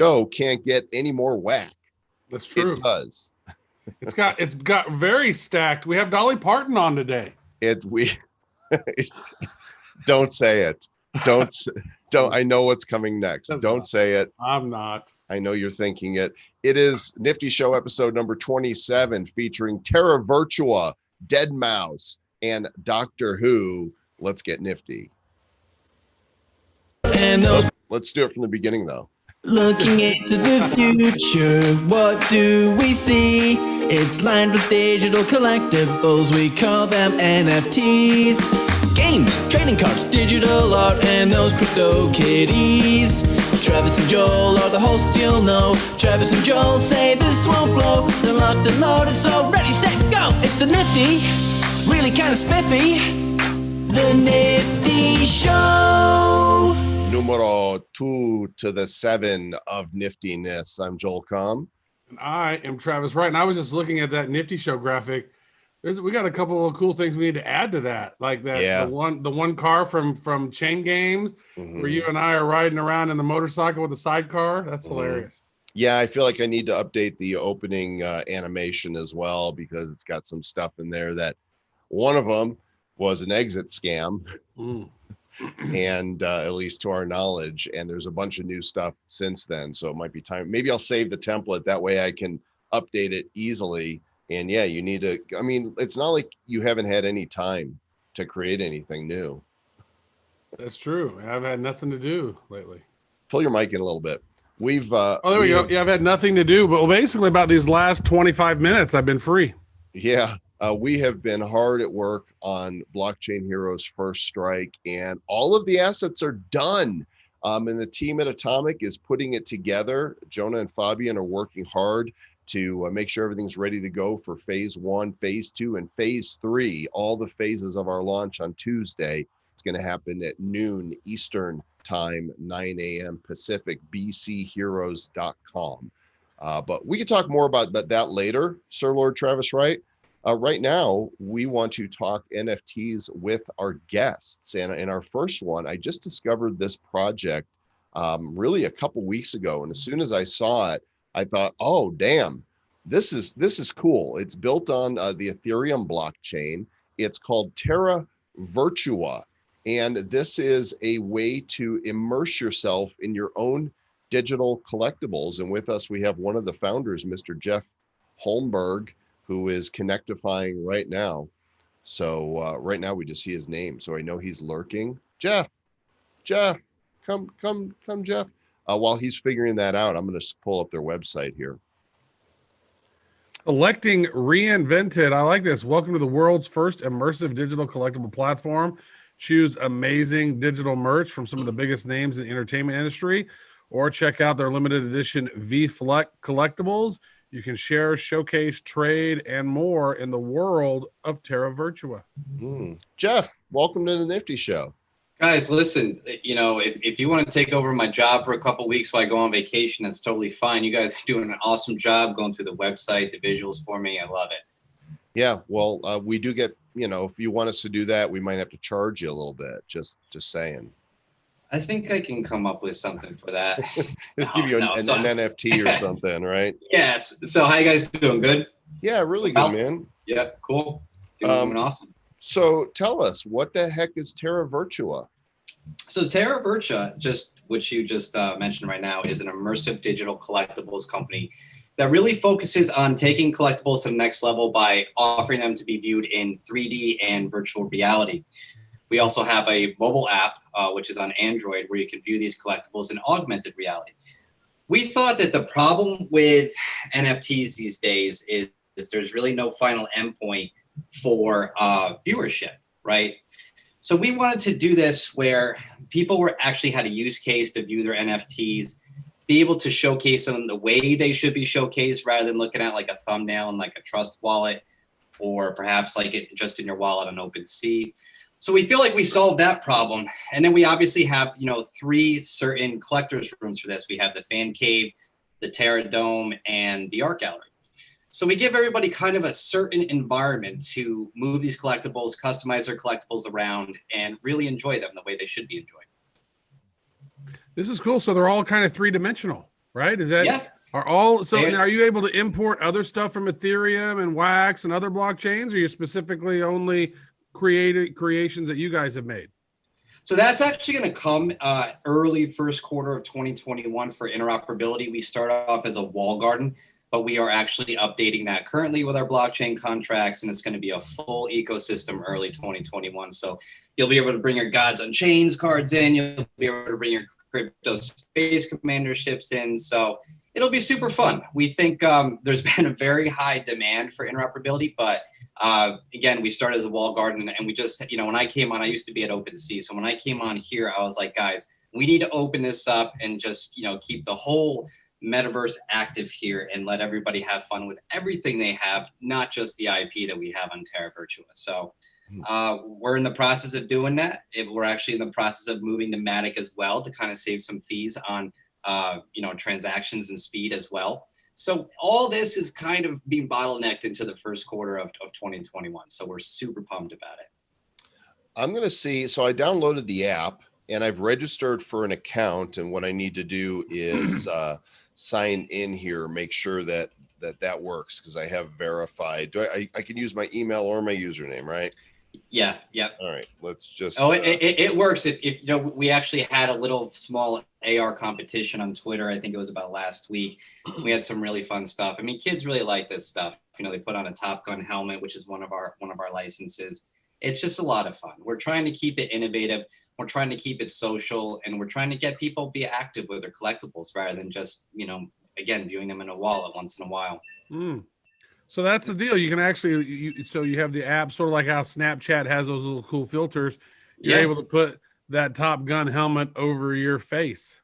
show can't get any more whack. That's true. It does. It's got very stacked. We have Dolly Parton on today. Don't say it. Don't. I know what's coming next. Don't say it. I'm not. I know you're thinking it. It is Nifty Show episode number 27, featuring TerraVirtua, DeadMau5, and Doctor Who. Let's get nifty. And let's do it from the beginning, though. Looking into the future, what do we see? It's lined with digital collectibles, we call them NFTs. Games, trading cards, digital art, and those crypto kitties. Travis and Joel are the hosts, you'll know. Travis and Joel say this won't blow. They're locked and loaded, so ready, set, go! It's the Nifty, really kind of spiffy. The Nifty Show! Numero 2 to the 7 of niftiness. I'm Joel Com. And I am Travis Wright. And I was just looking at that Nifty Show graphic. We got a couple of cool things we need to add to that. Like that, yeah. the one car from Chain Games, where you and I are riding around in the motorcycle with a sidecar. That's hilarious. Yeah, I feel like I need to update the opening animation as well, because it's got some stuff in there that one of them was an exit scam. And at least to our knowledge, and there's a bunch of new stuff since then, so it might be time. Maybe I'll save the template, that way I can update it easily. And yeah, you need to, I mean, it's not like you haven't had any time to create anything new. That's true. I've had nothing to do lately. Pull your mic in a little bit. We've there we go. Yeah, I've had nothing to do, but basically about these last 25 minutes I've been free. Yeah. We have been hard at work on Blockchain Heroes First Strike, and all of the assets are done. And the team at Atomic is putting it together. Jonah and Fabian are working hard to make sure everything's ready to go for phase 1, phase 2, and phase 3. All the phases of our launch on Tuesday. It's going to happen at noon Eastern time, 9 a.m. Pacific, bcheroes.com. But we can talk more about that later, Sir Lord Travis Wright. Right now, we want to talk NFTs with our guests. And in our first one, I just discovered this project really a couple weeks ago. And as soon as I saw it, I thought, oh, damn, this is cool. It's built on the Ethereum blockchain. It's called TerraVirtua. And this is a way to immerse yourself in your own digital collectibles. And with us, we have one of the founders, Mr. Jeff Holmberg, who is connectifying right now. So right now we just see his name, so I know he's lurking. Jeff, come, Jeff. While he's figuring that out, I'm going to pull up their website here. Collecting reinvented. I like this. Welcome to the world's first immersive digital collectible platform. Choose amazing digital merch from some of the biggest names in the entertainment industry, or check out their limited edition V-Fleck collectibles. You can share, showcase, trade, and more in the world of TerraVirtua. Jeff, welcome to the Nifty Show. Guys, listen, you know, if you want to take over my job for a couple of weeks while I go on vacation, that's totally fine. You guys are doing an awesome job going through the website, the visuals for me. I love it. Yeah, well, we do get, you know, if you want us to do that, we might have to charge you a little bit. Just saying. I think I can come up with something for that. Just give you an NFT or something, right? Yes. So how you guys doing? Good? Yeah, really good, man. Yeah, cool. Doing awesome. So tell us, what the heck is TerraVirtua? So TerraVirtua, which you just mentioned right now, is an immersive digital collectibles company that really focuses on taking collectibles to the next level by offering them to be viewed in 3D and virtual reality. We also have a mobile app, which is on Android, where you can view these collectibles in augmented reality. We thought that the problem with NFTs these days is there's really no final endpoint for viewership, right? So we wanted to do this where people actually had a use case to view their NFTs, be able to showcase them the way they should be showcased, rather than looking at like a thumbnail in like a trust wallet, or perhaps like it just in your wallet on OpenSea. So we feel like we solved that problem. And then we obviously have, you know, 3 certain collectors rooms for this. We have the Fan Cave, the Terra Dome, and the Art Gallery. So we give everybody kind of a certain environment to move these collectibles, customize their collectibles around, and really enjoy them the way they should be enjoyed. This is cool. So they're all kind of 3-dimensional. right? Is that Yeah. are all so? They- Now, are you able to import other stuff from Ethereum and Wax and other blockchains, or are you specifically only creations that you guys have made? So that's actually going to come early first quarter of 2021 for interoperability. We start off as a wall garden, but we are actually updating that currently with our blockchain contracts, and it's going to be a full ecosystem early 2021. So you'll be able to bring your Gods on Chains cards in. You'll be able to bring your crypto space commander ships in. So it'll be super fun. We think there's been a very high demand for interoperability, but again, we started as a wall garden, and we just, when I came on, I used to be at OpenSea. So when I came on here, I was like, guys, we need to open this up and just, keep the whole metaverse active here and let everybody have fun with everything they have, not just the IP that we have on TerraVirtua. So we're in the process of doing that. We're actually in the process of moving to Matic as well to kind of save some fees on transactions and speed as well. So all this is kind of being bottlenecked into the first quarter of 2021. So we're super pumped about it. I'm going to see. So I downloaded the app and I've registered for an account. And what I need to do is sign in here, make sure that works, because I have verified. I can use my email or my username, right? Yeah. All right, let's just. Oh, it works. If we actually had a little small AR competition on Twitter. I think it was about last week. We had some really fun stuff. I mean, kids really like this stuff. They put on a Top Gun helmet, which is one of our licenses. It's just a lot of fun. We're trying to keep it innovative. We're trying to keep it social, and we're trying to get people be active with their collectibles rather than just, again, viewing them in a wallet once in a while. So that's the deal. You can actually, so you have the app, sort of like how Snapchat has those little cool filters. You're able to put that Top Gun helmet over your face.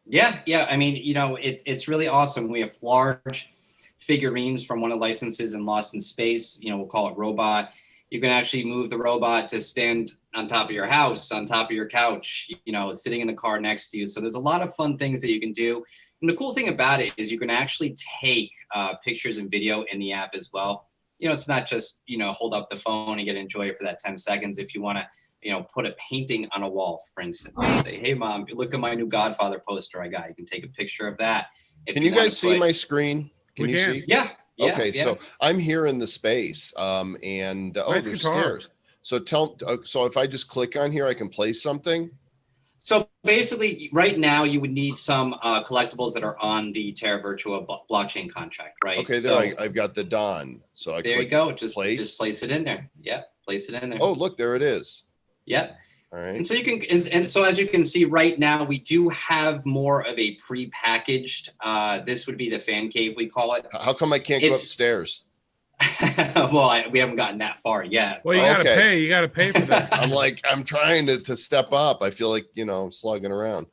Yeah. I mean, it's really awesome. We have large figurines from one of the licenses in Lost in Space. We'll call it Robot. You can actually move the robot to stand on top of your house, on top of your couch, sitting in the car next to you. So there's a lot of fun things that you can do. And the cool thing about it is you can actually take pictures and video in the app as well. It's not just, hold up the phone and get to enjoy it for that 10 seconds. If you want to, put a painting on a wall, for instance, and say, hey, Mom, look at my new Godfather poster I got. You can take a picture of that. Can you guys see my screen? Can you see? Yeah. Okay, so I'm here in the space, and nice there's guitar. stairs. So if I just click on here, I can place something. So basically, right now you would need some collectibles that are on the TerraVirtua blockchain contract, right? Okay, so there I've got the Don. So there you go. Just place it in there. Yeah, place it in there. Oh, look, there it is. Yeah. All right. And so so as you can see right now, we do have more of a pre-packaged. This would be the fan cave, we call it. How come I can't go upstairs? Well, we haven't gotten that far yet. Well, you gotta pay. You gotta pay for that. I'm trying to step up. I feel like slugging around.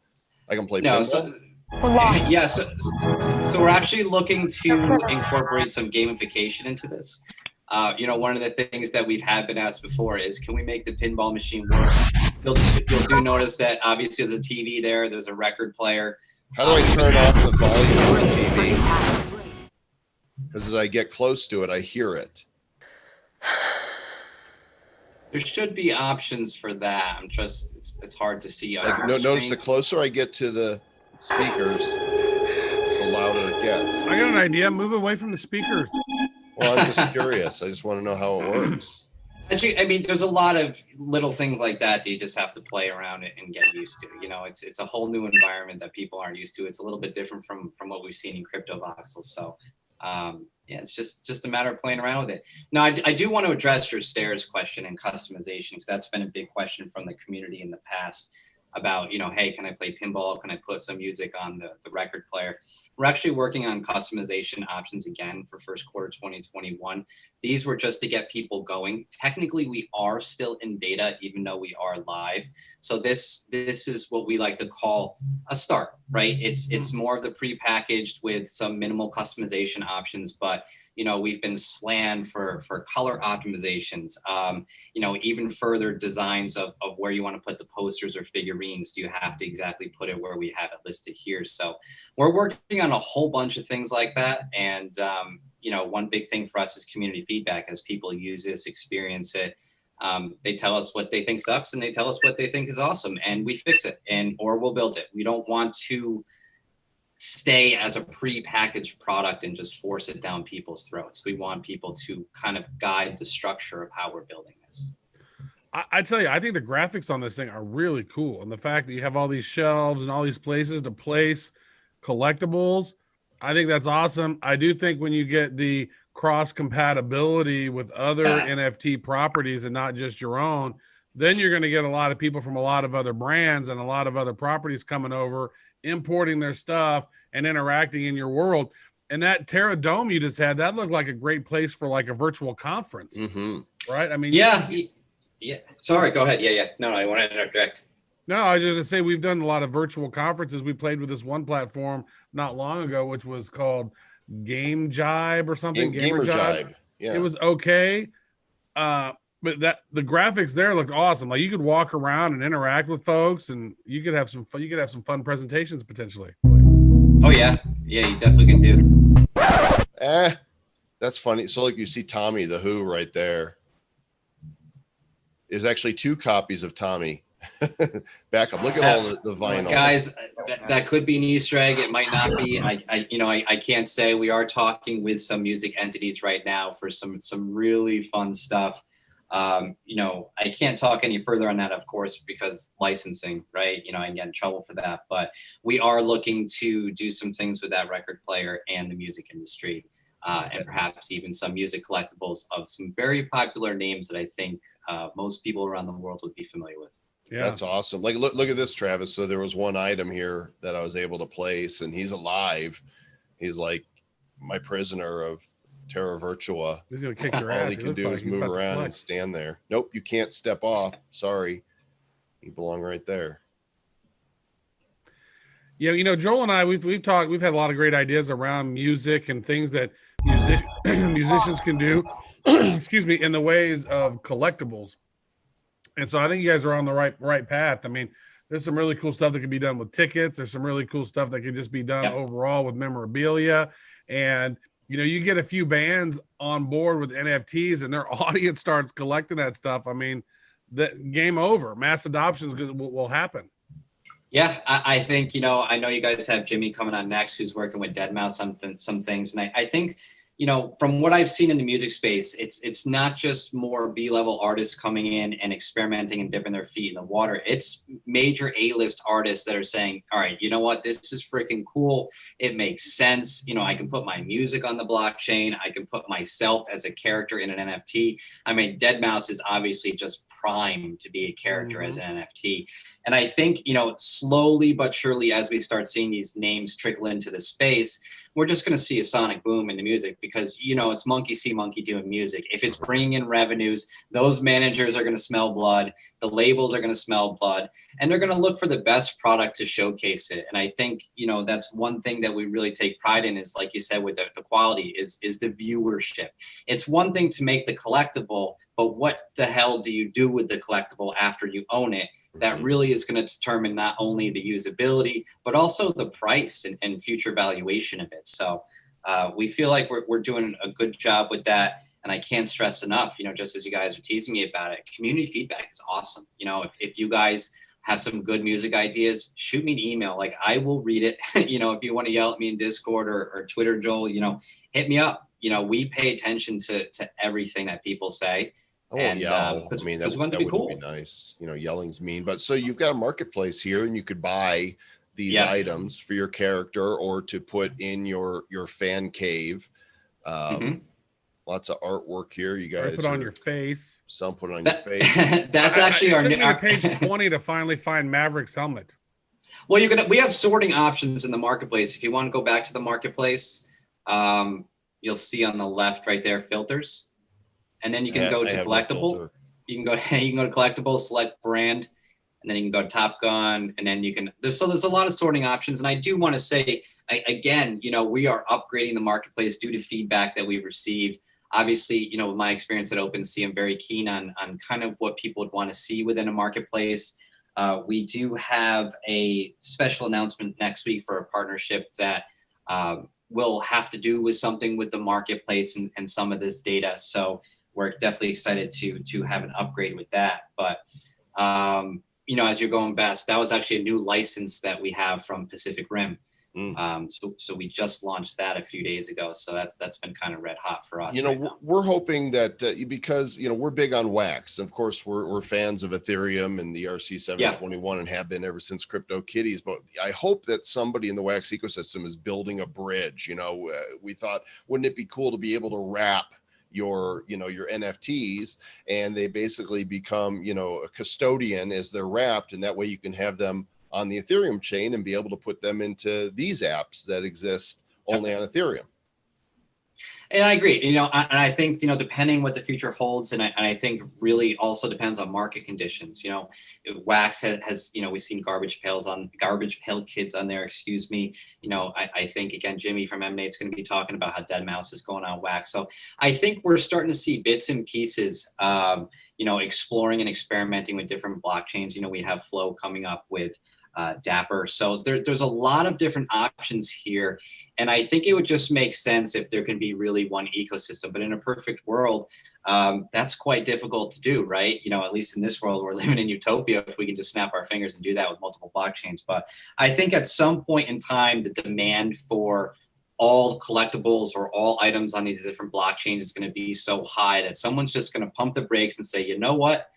I can play pinball. Yeah, so we're actually looking to incorporate some gamification into this. One of the things that we've been asked before is, can we make the pinball machine work? You'll do notice that obviously there's a TV there. There's a record player. How do I turn off the volume of the TV? Because as I get close to it, I hear it. There should be options for that. It's hard to see. Notice the closer I get to the speakers, the louder it gets. I got an idea. Move away from the speakers. Well, I'm just curious. I just want to know how it works. I mean, there's a lot of little things like that you just have to play around it and get used to. It's a whole new environment that people aren't used to. It's a little bit different from what we've seen in crypto voxels. So it's just a matter of playing around with it. Now, I do want to address your stairs question and customization, because that's been a big question from the community in the past about, hey, can I play pinball? Can I put some music on the record player? We're actually working on customization options again for first quarter 2021. These were just to get people going. Technically, we are still in beta, even though we are live. So this is what we like to call a start, right? It's more of the prepackaged with some minimal customization options, but we've been slammed for color optimizations, even further designs of where you want to put the posters or figurines. Do you have to exactly put it where we have it listed here? So we're working on a whole bunch of things like that. And, one big thing for us is community feedback. As people use this, experience it, they tell us what they think sucks and they tell us what they think is awesome, and we fix it or we'll build it. We don't want to stay as a pre-packaged product and just force it down people's throats. We want people to kind of guide the structure of how we're building this. I tell you, I think the graphics on this thing are really cool. And the fact that you have all these shelves and all these places to place collectibles, I think that's awesome. I do think when you get the cross compatibility with other NFT properties and not just your own, then you're going to get a lot of people from a lot of other brands and a lot of other properties coming over, importing their stuff and interacting in your world. And that Terra Dome you just had, that looked like a great place for like a virtual conference, right? I mean, yeah. Sorry, go ahead. Yeah. No, I want to interject. No, I was just going to say, we've done a lot of virtual conferences. We played with this one platform not long ago, which was called Game Jibe or something. Gamer Jibe. Yeah. It was okay. But the graphics there looked awesome. Like you could walk around and interact with folks, and you could have some fun. You could have some fun presentations potentially. Oh yeah, you definitely can do. That's funny. So like you see Tommy the Who right there. There's actually 2 copies of Tommy. Back up. Look at all the vinyl. Guys, that could be an Easter egg. It might not be. I can't say. We are talking with some music entities right now for some really fun stuff. I can't talk any further on that, of course, because licensing, right? I can get in trouble for that. But we are looking to do some things with that record player and the music industry. And perhaps even some music collectibles of some very popular names that I think most people around the world would be familiar with. Yeah, that's awesome. Like, look at this, Travis. So there was one item here that I was able to place, and he's alive. He's like my prisoner of TerraVirtua. He's gonna kick your ass. All he can do is move around and stand there. Nope, you can't step off. Sorry, you belong right there. Yeah, Joel and I, we've talked. We've had a lot of great ideas around music and things that musicians can do. Excuse me, in the ways of collectibles. And so I think you guys are on the right path. I mean, there's some really cool stuff that can be done with tickets. There's some really cool stuff that can just be done overall with memorabilia. And, you get a few bands on board with NFTs and their audience starts collecting that stuff. I mean, the game over. Mass adoption will happen. Yeah, I think, I know you guys have Jimmy coming on next, who's working with DeadMau5 some things. And I think, from what I've seen in the music space, it's not just more B-level artists coming in and experimenting and dipping their feet in the water. It's major A-list artists that are saying, all right, you know what, this is freaking cool. It makes sense. I can put my music on the blockchain. I can put myself as a character in an NFT. I mean, DeadMau5 is obviously just primed to be a character as an NFT. And I think, slowly but surely, as we start seeing these names trickle into the space, we're just going to see a sonic boom in the music because, it's monkey see, monkey doing music. If it's bringing in revenues, those managers are going to smell blood. The labels are going to smell blood, and they're going to look for the best product to showcase it. And I think, that's one thing that we really take pride in is, like you said, with the quality is the viewership. It's one thing to make the collectible, but what the hell do you do with the collectible after you own it? That really is going to determine not only the usability, but also the price and future valuation of it. So we feel like we're doing a good job with that. And I can't stress enough, just as you guys are teasing me about it, community feedback is awesome. If you guys have some good music ideas, shoot me an email. Like, I will read it. If you want to yell at me in Discord or Twitter, Joel, hit me up. We pay attention to everything that people say. Oh, yeah. I mean, that would cool. be nice. Yelling's mean. But so you've got a marketplace here, and you could buy these items for your character or to put in your fan cave. Lots of artworok here. You guys put on your face. Some put on your face. That's actually our page 20 to finally find Mavericks Helmet. Well, we have sorting options in the marketplace. If you want to go back to the marketplace, you'll see on the left right there filters. And then you can go to collectible. You can go to collectible, select brand, and then you can go to Top Gun, and then you can. There's a lot of sorting options. And I do want to say again, we are upgrading the marketplace due to feedback that we've received. Obviously, with my experience at OpenSea, I'm very keen on kind of what people would want to see within a marketplace. We do have a special announcement next week for a partnership that will have to do with something with the marketplace and some of this data. So we're definitely excited to have an upgrade with that. But, as you're going best, that was actually a new license that we have from Pacific Rim. So we just launched that a few days ago. So that's been kind of red hot for us. We're hoping that because we're big on wax. Of course, we're fans of Ethereum and the ERC-721 and have been ever since CryptoKitties. But I hope that somebody in the wax ecosystem is building a bridge. We thought, wouldn't it be cool to be able to wrap your NFTs, and they basically become a custodian as they're wrapped, and that way you can have them on the Ethereum chain and be able to put them into these apps that exist only on Ethereum. And I agree, and I think, depending what the future holds, and I think really also depends on market conditions. Wax has we've seen garbage pail kids on there, excuse me. I think, again, Jimmy from M&A is going to be talking about how DeadMau5 is going on wax. So I think we're starting to see bits and pieces, exploring and experimenting with different blockchains. We have Flow coming up with Dapper. So there's a lot of different options here. And I think it would just make sense if there can be really one ecosystem. But in a perfect world, that's quite difficult to do, right? At least in this world, we're living in utopia if we can just snap our fingers and do that with multiple blockchains. But I think at some point in time, the demand for all collectibles or all items on these different blockchains is going to be so high that someone's just going to pump the brakes and say, you know what?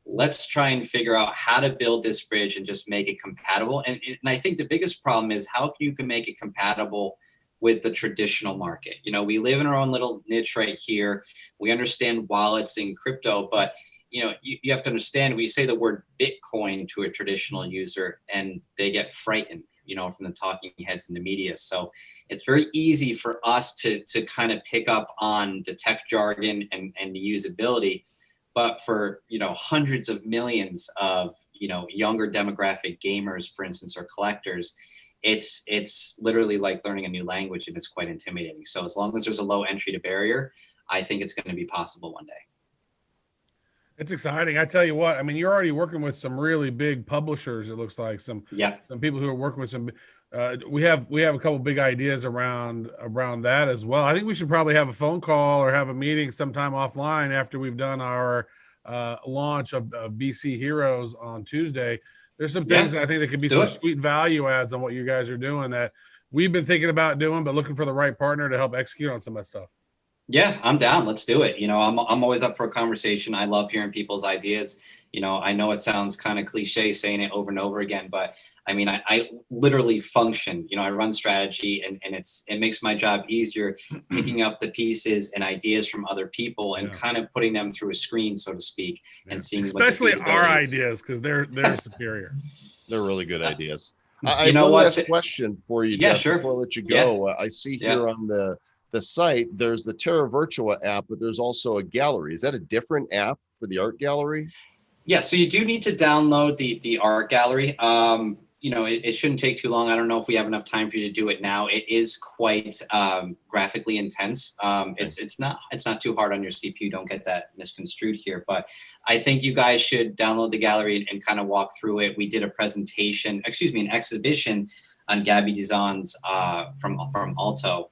Let's try and figure out how to build this bridge and just make it compatible. And I think the biggest problem is how you can make it compatible with the traditional market. We live in our own little niche right here. We understand wallets and crypto, but you have to understand, when you say the word Bitcoin to a traditional user and they get frightened, from the talking heads in the media. So it's very easy for us to kind of pick up on the tech jargon and the usability. But for, hundreds of millions of, younger demographic gamers, for instance, or collectors, it's literally like learning a new language, and it's quite intimidating. So as long as there's a low entry to barrier, I think it's going to be possible one day. It's exciting. I tell you what, I mean, you're already working with some really big publishers. It looks like some people who are working with some, we have a couple big ideas around that as well. I think we should probably have a phone call or have a meeting sometime offline after we've done our launch of BC Heroes on Tuesday. There's some things that I think that could be some sweet value adds on what you guys are doing that we've been thinking about doing, but looking for the right partner to help execute on some of that stuff. Yeah, I'm down. Let's do it. I'm always up for a conversation. I love hearing people's ideas. I know it sounds kind of cliche saying it over and over again, but I mean, I literally function. I run strategy, and it makes my job easier picking up the pieces and ideas from other people and kind of putting them through a screen, so to speak, and seeing especially our ideas, because they're superior. They're really good ideas. I have one last question for you, Jeff, before I let you go. I see here on the site, there's the TerraVirtua app, but there's also a gallery. Is that a different app for the art gallery? Yeah, so you do need to download the art gallery. It shouldn't take too long. I don't know if we have enough time for you to do it now. It is quite graphically intense. It's not too hard on your CPU. Don't get that misconstrued here. But I think you guys should download the gallery and kind of walk through it. We did an exhibition on Gabby Dizon's from Alto.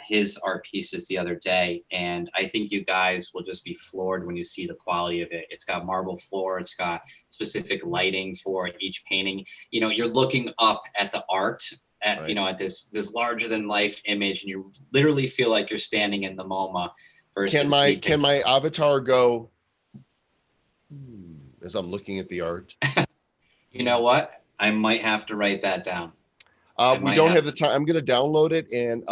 His art pieces the other day, and I think you guys will just be floored when you see the quality of it. It's got marble floor, it's got specific lighting for each painting. You're looking up at the art at at this larger than life image, and you literally feel like you're standing in the MoMA. Can my avatar go as I'm looking at the art? You know what? I might have to write that down. We don't have the time. I'm going to download it, and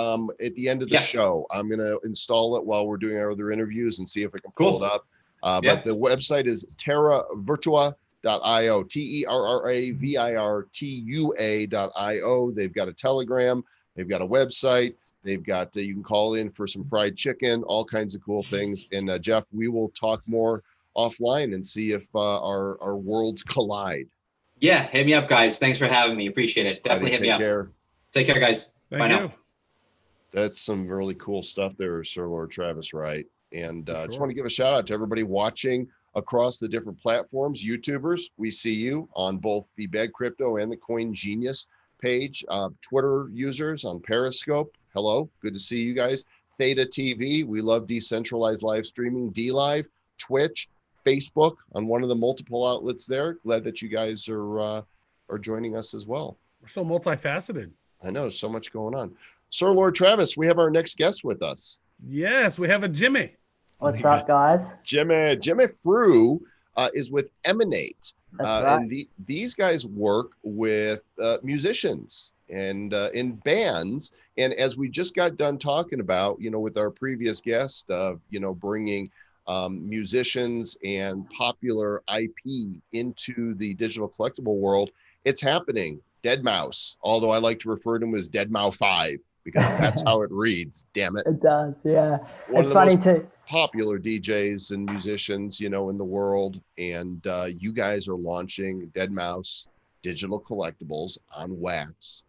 at the end of the show, I'm going to install it while we're doing our other interviews and see if I can pull it up. But the website is TerraVirtua.io, TerraVirtua.io. They've got a Telegram. They've got a website. They've got, you can call in for some fried chicken, all kinds of cool things. And Jeff, we will talk more offline and see if our worlds collide. Yeah, hit me up, guys. Thanks for having me. Appreciate it. Definitely hit me up. Take care, guys. Bye now. That's some really cool stuff there, Sir Lord Travis Wright. And I just want to give a shout out to everybody watching across the different platforms. YouTubers, we see you on both the Bad Crypto and the Coin Genius page. Twitter users on Periscope, hello, good to see you guys. Theta TV, we love decentralized live streaming. DLive, Twitch, Facebook, on one of the multiple outlets there. Glad that you guys are joining us as well. We're so multifaceted. I know, so much going on. Sir Lord Travis, we have our next guest with us. Yes, we have a Jimmy. What's up, guys? Jimmy Frew is with Emanate. That's right. And these guys work with musicians and in bands. And as we just got done talking about, with our previous guest, bringing musicians and popular IP into the digital collectible world, it's happening. DeadMau5, although I like to refer to him as DeadMau5 because that's how it reads. Damn it. It does, yeah. One it's of the funny most too. popular DJs and musicians, in the world. And you guys are launching DeadMau5 digital collectibles on wax.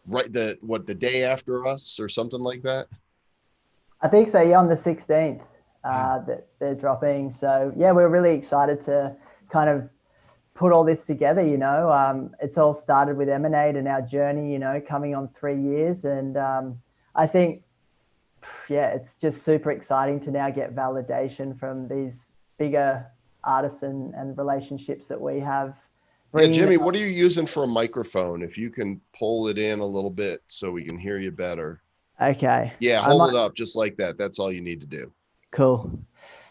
Right, the day after us or something like that? I think so, yeah, on the 16th that they're dropping. So, yeah, we're really excited to kind of put all this together, It's all started with Emanate and our journey, coming on 3 years. And I think, yeah, it's just super exciting to now get validation from these bigger artists and relationships that we have. Yeah, Jimmy, what are you using for a microphone? If you can pull it in a little bit so we can hear you better. Okay. Yeah, hold it up just like that. That's all you need to do. Cool.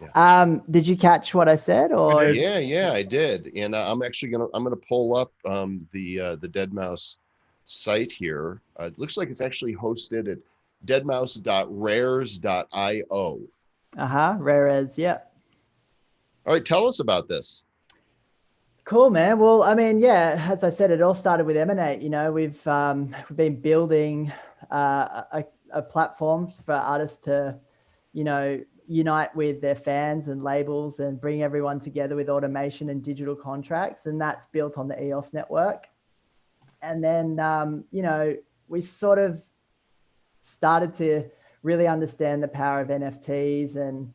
Yeah. Did you catch what I said? Or yeah, I did. And I'm gonna pull up the DeadMau5 site here. It looks like it's actually hosted at deadmau5.rares.io. Rares, yeah. All right, tell us about this. Cool, man. Well, I mean, yeah, as I said, it all started with Emanate. We've been building a platform for artists to, unite with their fans and labels and bring everyone together with automation and digital contracts. And that's built on the EOS network. And then, we sort of started to really understand the power of NFTs and,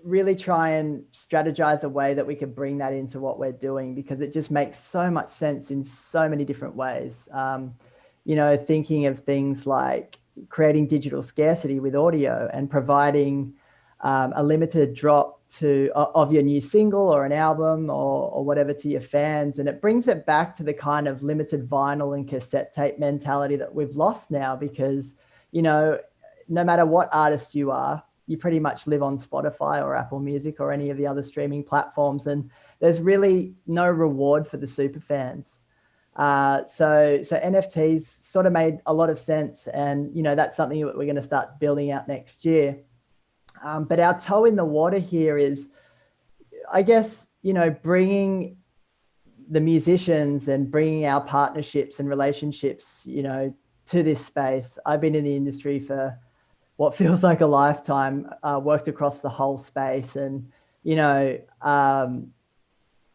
really try and strategize a way that we could bring that into what we're doing, because it just makes so much sense in so many different ways. Thinking of things like creating digital scarcity with audio and providing a limited drop of your new single or an album or whatever to your fans. And it brings it back to the kind of limited vinyl and cassette tape mentality that we've lost now, because, no matter what artist you are, you pretty much live on Spotify or Apple Music or any of the other streaming platforms. And there's really no reward for the super fans. So NFTs sort of made a lot of sense. And, that's something that we're going to start building out next year. But our toe in the water here is, I guess, bringing the musicians and bringing our partnerships and relationships, to this space. I've been in the industry for what feels like a lifetime, worked across the whole space and,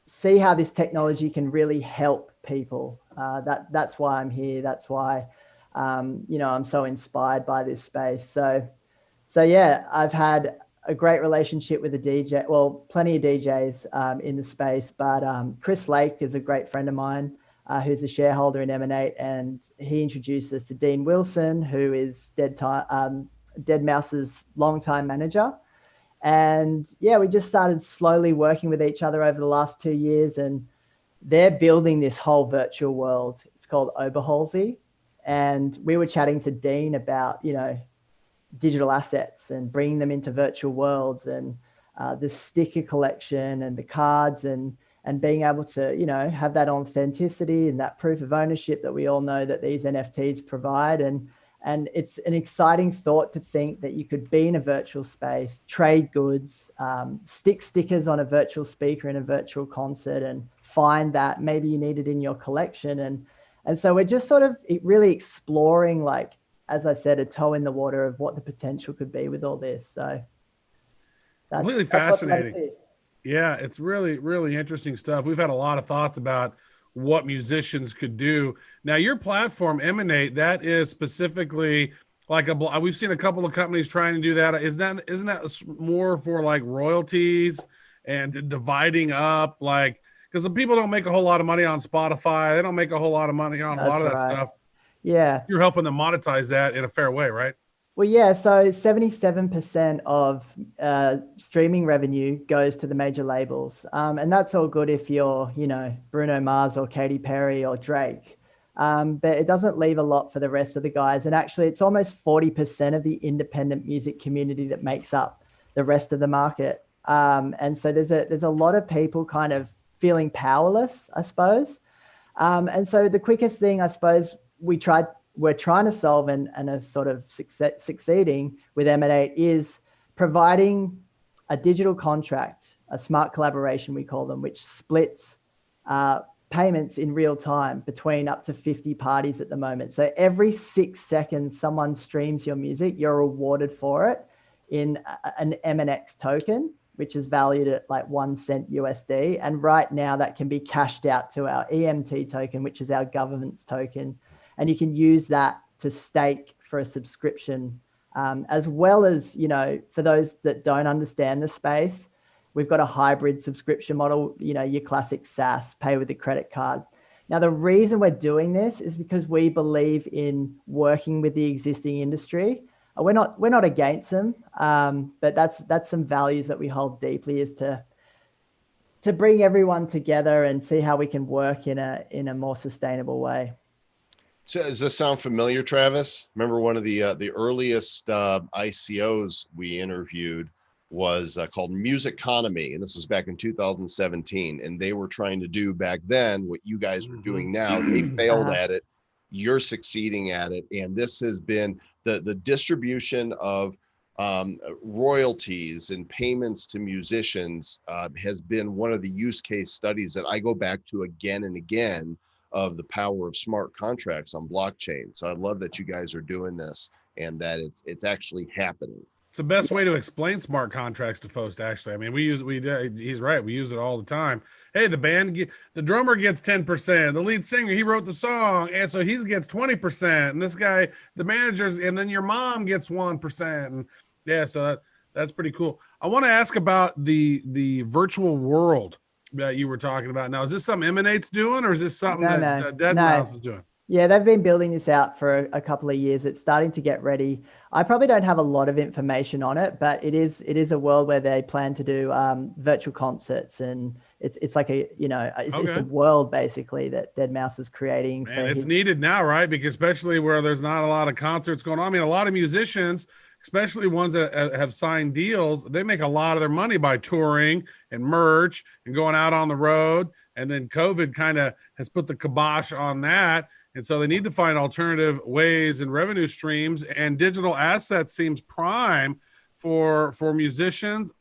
see how this technology can really help people. That's why I'm here. That's why, I'm so inspired by this space. So yeah, I've had a great relationship with the DJ, well, plenty of DJs in the space, but Chris Lake is a great friend of mine who's a shareholder in Emanate, and he introduced us to Dean Wilson, who is DeadMau5's longtime manager. And yeah, we just started slowly working with each other over the last 2 years, and they're building this whole virtual world. It's called Oberhalsey. And we were chatting to Dean about, digital assets and bringing them into virtual worlds, and the sticker collection and the cards and being able to, have that authenticity and that proof of ownership that we all know that these NFTs provide. And it's an exciting thought to think that you could be in a virtual space, trade goods, stick stickers on a virtual speaker in a virtual concert, and find that maybe you need it in your collection. And so we're just sort of really exploring, like, as I said, a toe in the water of what the potential could be with all this. So completely fascinating. Yeah, it's really, really interesting stuff. We've had a lot of thoughts about what musicians could do. Now, your platform, Emanate, that is specifically like we've seen a couple of companies trying to do that. Isn't that more for like royalties and dividing up, like, because the people don't make a whole lot of money on Spotify. They don't make a whole lot of money on a lot of that stuff. Yeah. You're helping them monetize that in a fair way, right? Well, yeah. So 77% of streaming revenue goes to the major labels. And that's all good if you're, Bruno Mars or Katy Perry or Drake. but it doesn't leave a lot for the rest of the guys. And actually, it's almost 40% of the independent music community that makes up the rest of the market. And so there's a lot of people kind of feeling powerless, I suppose. And so the quickest thing, I suppose, we're trying to solve and are sort of succeeding with Emanate is providing a digital contract, a smart collaboration, we call them, which splits payments in real time between up to 50 parties at the moment. So every 6 seconds someone streams your music, you're rewarded for it in an MNX token, which is valued at like 1 cent USD. And right now that can be cashed out to our EMT token, which is our governance token. And you can use that to stake for a subscription, as well as, you know, for those that don't understand the space, we've got a hybrid subscription model, you know, your classic SaaS, pay with a credit card. Now, the reason we're doing this is because we believe in working with the existing industry. We're not against them, but that's some values that we hold deeply, is to bring everyone together and see how we can work in a more sustainable way. So does this sound familiar, Travis? Remember one of the earliest ICOs we interviewed was called Musiconomy, and this was back in 2017. And they were trying to do back then what you guys were doing now. They failed at it. You're succeeding at it, and this has been the distribution of royalties and payments to musicians has been one of the use case studies that I go back to again and again of the power of smart contracts on blockchain. So I love that you guys are doing this and that it's actually happening. It's the best way to explain smart contracts to folks, actually. I mean, he's right. We use it all the time. Hey, the drummer gets 10%. The lead singer, he wrote the song, and so he gets 20%. And this guy, the managers, and then your mom gets 1%. And yeah, so that's pretty cool. I want to ask about the virtual world that you were talking about. Now, is this something Emanate's doing, or is this something that DeadMau5 is doing? Yeah, they've been building this out for a couple of years. It's starting to get ready. I probably don't have a lot of information on it, but it is a world where they plan to do virtual concerts, and it's like it's a world basically that DeadMau5 is creating. And it's needed now, right? Because especially where there's not a lot of concerts going on. I mean, a lot of musicians, especially ones that have signed deals, they make a lot of their money by touring and merch and going out on the road. And then COVID kind of has put the kibosh on that. And so they need to find alternative ways and revenue streams, and digital assets seems prime for musicians,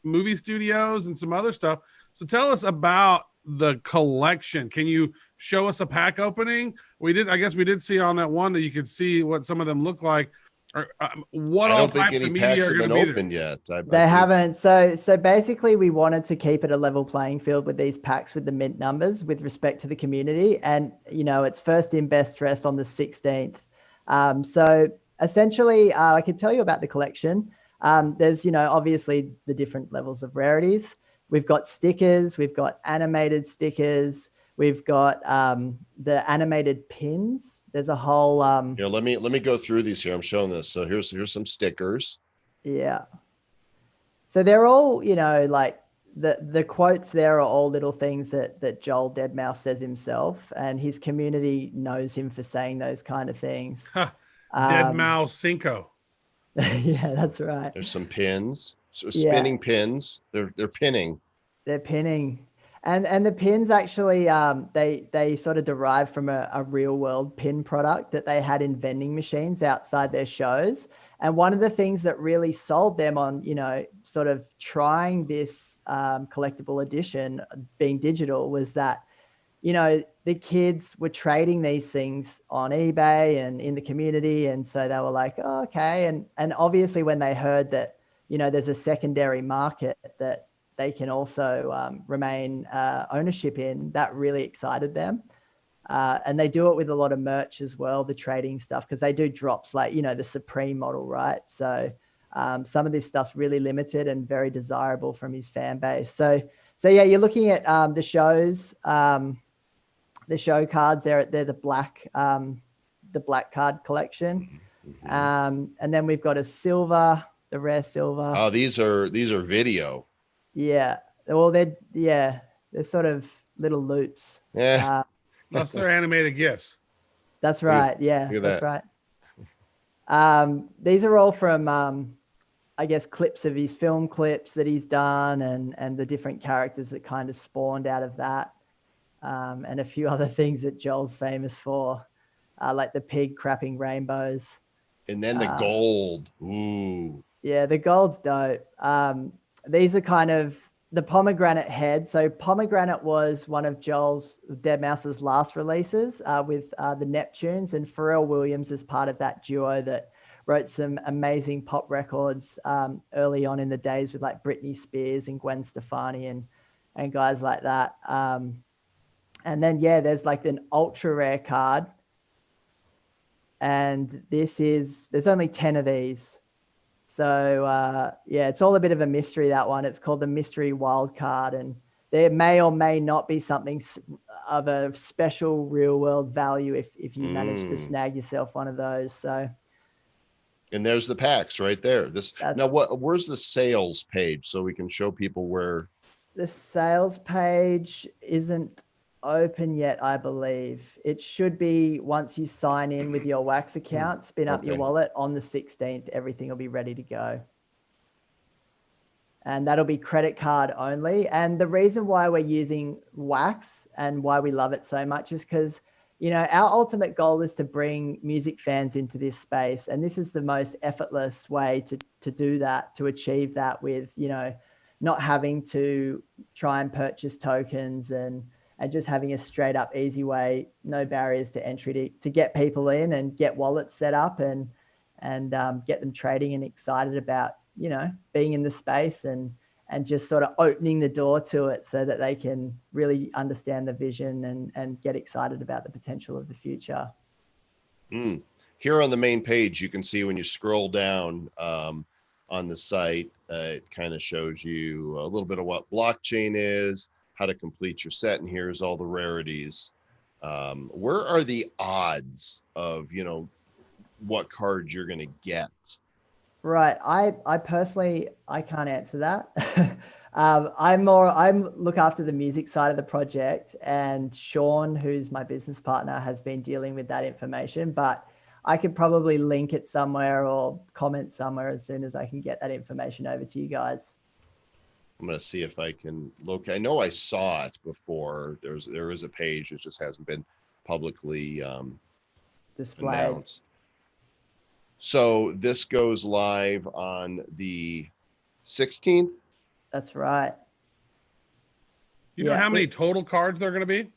movie studios, and some other stuff. So tell us about the collection. Can you show us a pack opening? I guess we did see on that one that you could see what some of them look like. Or what all types of media are going to be opened yet? They haven't. So basically, we wanted to keep it a level playing field with these packs with the mint numbers with respect to the community. And it's first in, best dressed on the 16th. So essentially, I can tell you about the collection. There's obviously the different levels of rarities. We've got stickers. We've got animated stickers. We've got the animated pins. There's a whole here, let me go through these here. I'm showing this. So here's some stickers. Yeah. So they're all, like the quotes there are all little things that Joel DeadMau5 says himself, and his community knows him for saying those kind of things. DeadMau5. Yeah, that's right. There's some pins. So spinning pins. They're pinning. They're pinning. And the pins actually, they sort of derive from a real world pin product that they had in vending machines outside their shows. And one of the things that really sold them on, sort of trying this collectible edition being digital was that, the kids were trading these things on eBay and in the community. And so they were like, oh, okay. And obviously when they heard that, there's a secondary market that they can also remain ownership in, that really excited them. And they do it with a lot of merch as well, the trading stuff, because they do drops like, the Supreme model, right? So some of this stuff's really limited and very desirable from his fan base. So yeah, you're looking at the shows, the show cards, they're the black card collection. And then we've got a silver, the rare silver. Oh, these are video. Yeah. Well, they're sort of little loops. Yeah. Plus they're animated GIFs. That's right. Yeah, look at that's that. right. These are all from, I guess, clips of his film clips that he's done, and the different characters that kind of spawned out of that, and a few other things that Joel's famous for, like the pig crapping rainbows. And then the gold. Ooh. Yeah, the gold's dope. These are kind of the pomegranate head. So pomegranate was one of Joel's DeadMau5's last releases with the Neptunes, and Pharrell Williams is part of that duo that wrote some amazing pop records early on in the days with like Britney Spears and Gwen Stefani and guys like that. And then, yeah, there's like an ultra rare card. And there's only 10 of these. So yeah, it's all a bit of a mystery, that one. It's called the Mystery Wild Card, and there may or may not be something of a special real world value if you manage to snag yourself one of those. So, and there's the packs right there. Now where's the sales page so we can show people where? The sales page isn't open yet, I believe. It should be once you sign in with your Wax account, spin up your wallet on the 16th, everything will be ready to go. And that'll be credit card only. And the reason why we're using Wax and why we love it so much is because, you know, our ultimate goal is to bring music fans into this space. And this is the most effortless way to do that, to achieve that with, you know, not having to try and purchase tokens and just having a straight up easy way, no barriers to entry to get people in and get wallets set up and get them trading and excited about, you know, being in the space and just sort of opening the door to it so that they can really understand the vision and get excited about the potential of the future. Here on the main page, you can see when you scroll down on the site, it kind of shows you a little bit of what blockchain is, how to complete your set, and here's all the rarities. Where are the odds of, you know, what cards you're going to get? Right. I personally, I can't answer that. I'm look after the music side of the project, and Sean, who's my business partner, has been dealing with that information, but I could probably link it somewhere or comment somewhere as soon as I can get that information over to you guys. I'm going to see if I can look. I know I saw it before. There is a page. It just hasn't been publicly displayed. Announced. So this goes live on the 16th. That's right. You know how many total cards there are going to be?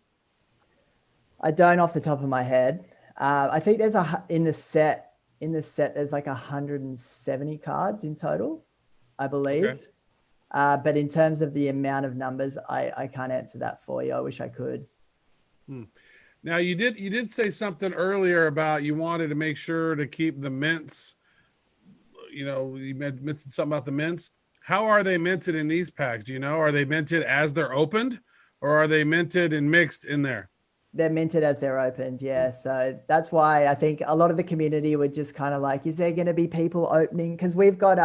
I don't off the top of my head. I think there's in the set there's like 170 cards in total, I believe. Okay. But in terms of the amount of numbers, I can't answer that for you. I wish I could. Now you did say something earlier about you wanted to make sure to keep the mints. You know, you mentioned something about the mints. How are they minted in these packs? Do you know? Are they minted as they're opened, or are they minted and mixed in there? They're minted as they're opened, yeah. So that's why I think a lot of the community were just kind of like, is there going to be people opening? Because we've got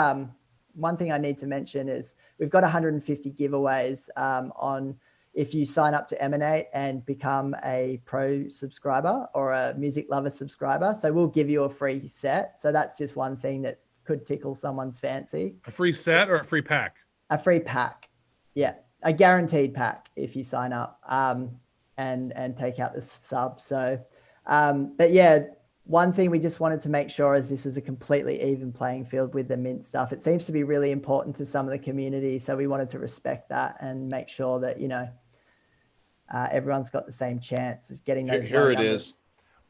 one thing I need to mention is we've got 150 giveaways on if you sign up to Emanate and become a pro subscriber or a music lover subscriber. So we'll give you a free set. So that's just one thing that could tickle someone's fancy. A free set or a free pack? A free pack. Yeah. A guaranteed pack if you sign up and take out the sub. So, but yeah, one thing we just wanted to make sure is this is a completely even playing field with the mint stuff. It seems to be really important to some of the community. So we wanted to respect that and make sure that, you know, everyone's got the same chance of getting those. Here it is,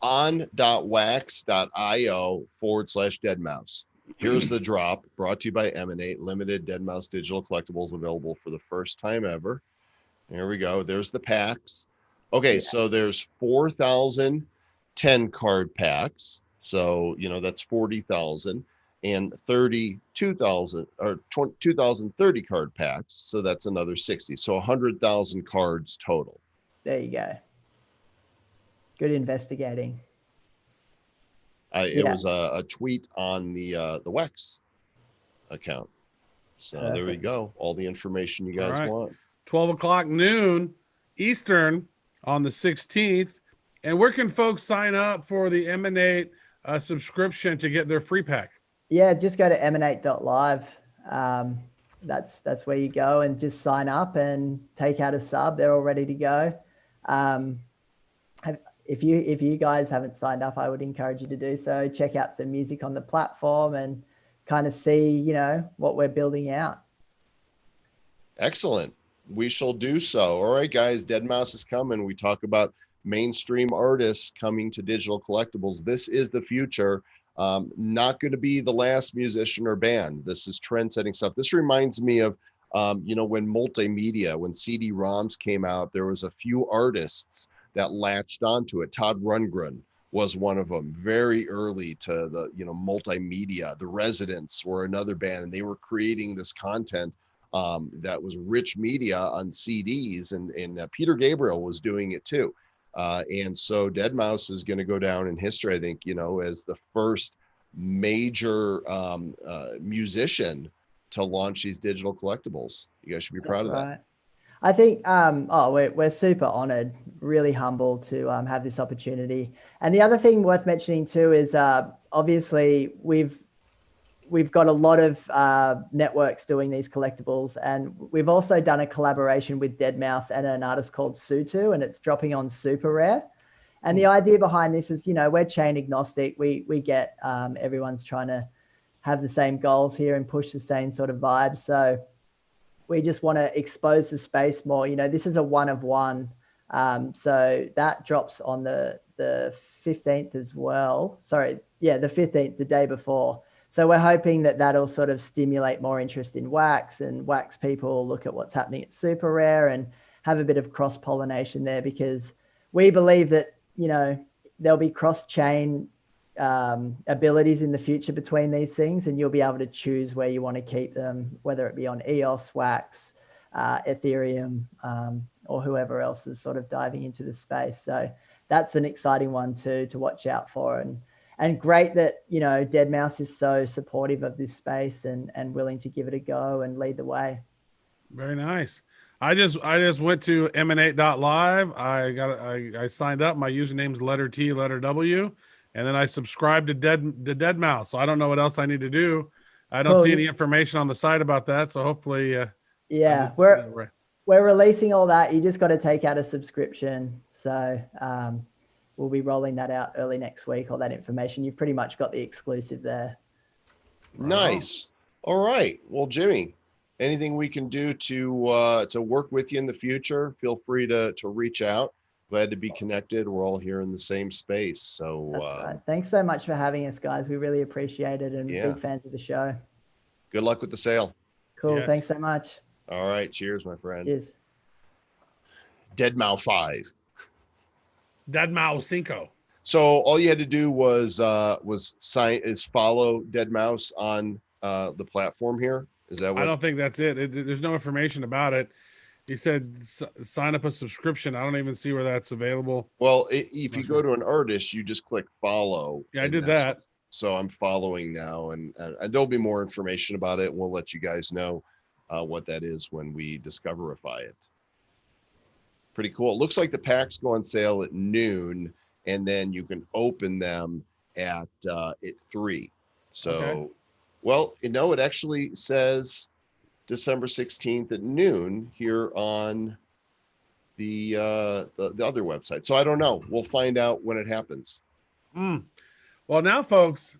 on.wax.io/DeadMau5. Here's the drop, brought to you by Emanate, limited DeadMau5 digital collectibles available for the first time ever. There we go. There's the packs. Okay, so there's 4,000 10 card packs. So, you know, that's 40,000, and 32,000 or 2,030 card packs. So that's another 60. So 100,000 cards total. There you go. Good investigating. It was a tweet on the Wax account. So Perfect. There we go. All the information you guys want. 12 o'clock noon Eastern on the 16th. And where can folks sign up for the Emanate subscription to get their free pack? Yeah, just go to emanate.live. That's where you go and just sign up and take out a sub. They're all ready to go. If you guys haven't signed up, I would encourage you to do so. Check out some music on the platform and kind of see, you know, what we're building out. Excellent. We shall do so. All right, guys, DeadMau5 is coming. We talk about mainstream artists coming to digital collectibles. This is the future. Not going to be the last musician or band. This is trend-setting stuff. This reminds me of, you know, when multimedia, when CD-ROMs came out, there was a few artists that latched onto it. Todd Rundgren was one of them, very early to the, you know, multimedia. The Residents were another band, and they were creating this content that was rich media on CDs, and Peter Gabriel was doing it too. And so DeadMau5 is going to go down in history, I think, you know, as the first major musician to launch these digital collectibles. You guys should be proud of that. I think, we're super honored, really humbled to have this opportunity. And the other thing worth mentioning too is obviously we've got a lot of networks doing these collectibles, and we've also done a collaboration with DeadMau5 and an artist called Sutu, and it's dropping on Super Rare. And the idea behind this is, you know, we're chain agnostic. We get everyone's trying to have the same goals here and push the same sort of vibe. So we just want to expose the space more. You know, this is a one of one. So that drops on the 15th as well. Sorry, yeah, the 15th, the day before. So we're hoping that that'll sort of stimulate more interest in wax, and wax people look at what's happening at Super Rare and have a bit of cross-pollination there, because we believe that, you know, there'll be cross-chain abilities in the future between these things, and you'll be able to choose where you want to keep them, whether it be on EOS, wax, Ethereum, or whoever else is sort of diving into the space. So that's an exciting one to watch out for. And great that, you know, DeadMau5 is so supportive of this space and willing to give it a go and lead the way. Very nice. I just went to emanate.live. I signed up. My username's letter T, letter W, and then I subscribed to DeadMau5. So I don't know what else I need to do. I don't see any information on the site about that. So hopefully, yeah, we're releasing all that. You just got to take out a subscription. So we'll be rolling that out early next week, all that information. You've pretty much got the exclusive there. Nice. All right. Well, Jimmy, anything we can do to work with you in the future, feel free to reach out. Glad to be connected. We're all here in the same space. So that's right. Thanks so much for having us, guys. We really appreciate it, and big fans of the show. Good luck with the sale. Cool. Yes. Thanks so much. All right. Cheers, my friend. Cheers. DeadMau5. DeadMau5. So all you had to do was follow DeadMau5 on the platform here. Is that what? I don't think that's it. There's no information about it. He said sign up a subscription. I don't even see where that's available. Well, if you go to an artist, you just click follow. Yeah, I did that. So I'm following now, and there'll be more information about it. We'll let you guys know what that is when we discoverify it. Pretty cool. It looks like the packs go on sale at noon, and then you can open them at 3. So, okay. Well, you know, it actually says December 16th at noon here on the other website. So I don't know. We'll find out when it happens. Well, now, folks,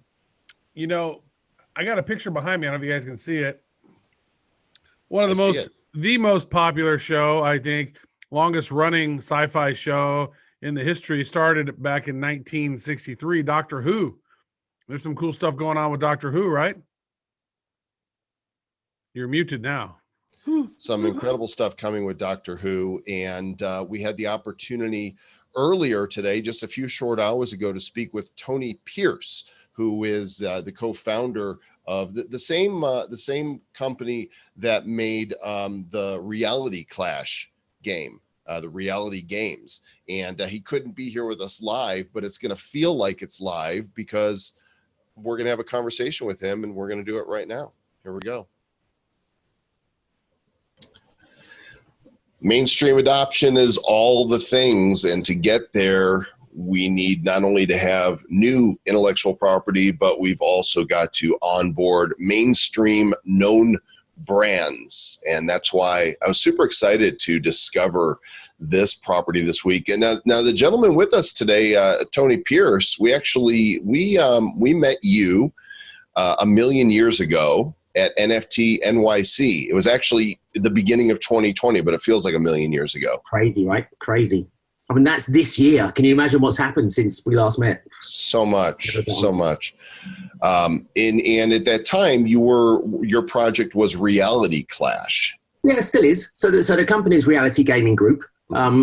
you know, I got a picture behind me. I don't know if you guys can see it. One of the most popular show, I think, longest running sci-fi show in the history, started back in 1963, Doctor Who. There's some cool stuff going on with Doctor Who, right? You're muted now. Some incredible stuff coming with Doctor Who. And we had the opportunity earlier today, just a few short hours ago, to speak with Tony Pierce, who is the co-founder of the same company that made the Reality Clash game, the Reality Games. And he couldn't be here with us live, but it's going to feel like it's live because we're going to have a conversation with him, and we're going to do it right now. Here we go. Mainstream adoption is all the things, and to get there, we need not only to have new intellectual property, but we've also got to onboard mainstream known brands. And that's why I was super excited to discover this property this week. And now the gentleman with us today, Tony Pierce, we met you a million years ago at NFT NYC. It was actually the beginning of 2020, but it feels like a million years ago. Crazy, right? Crazy. I mean, that's this year. Can you imagine what's happened since we last met? So much. And at that time, your project was Reality Clash. Yeah, it still is. So the company's Reality Gaming Group.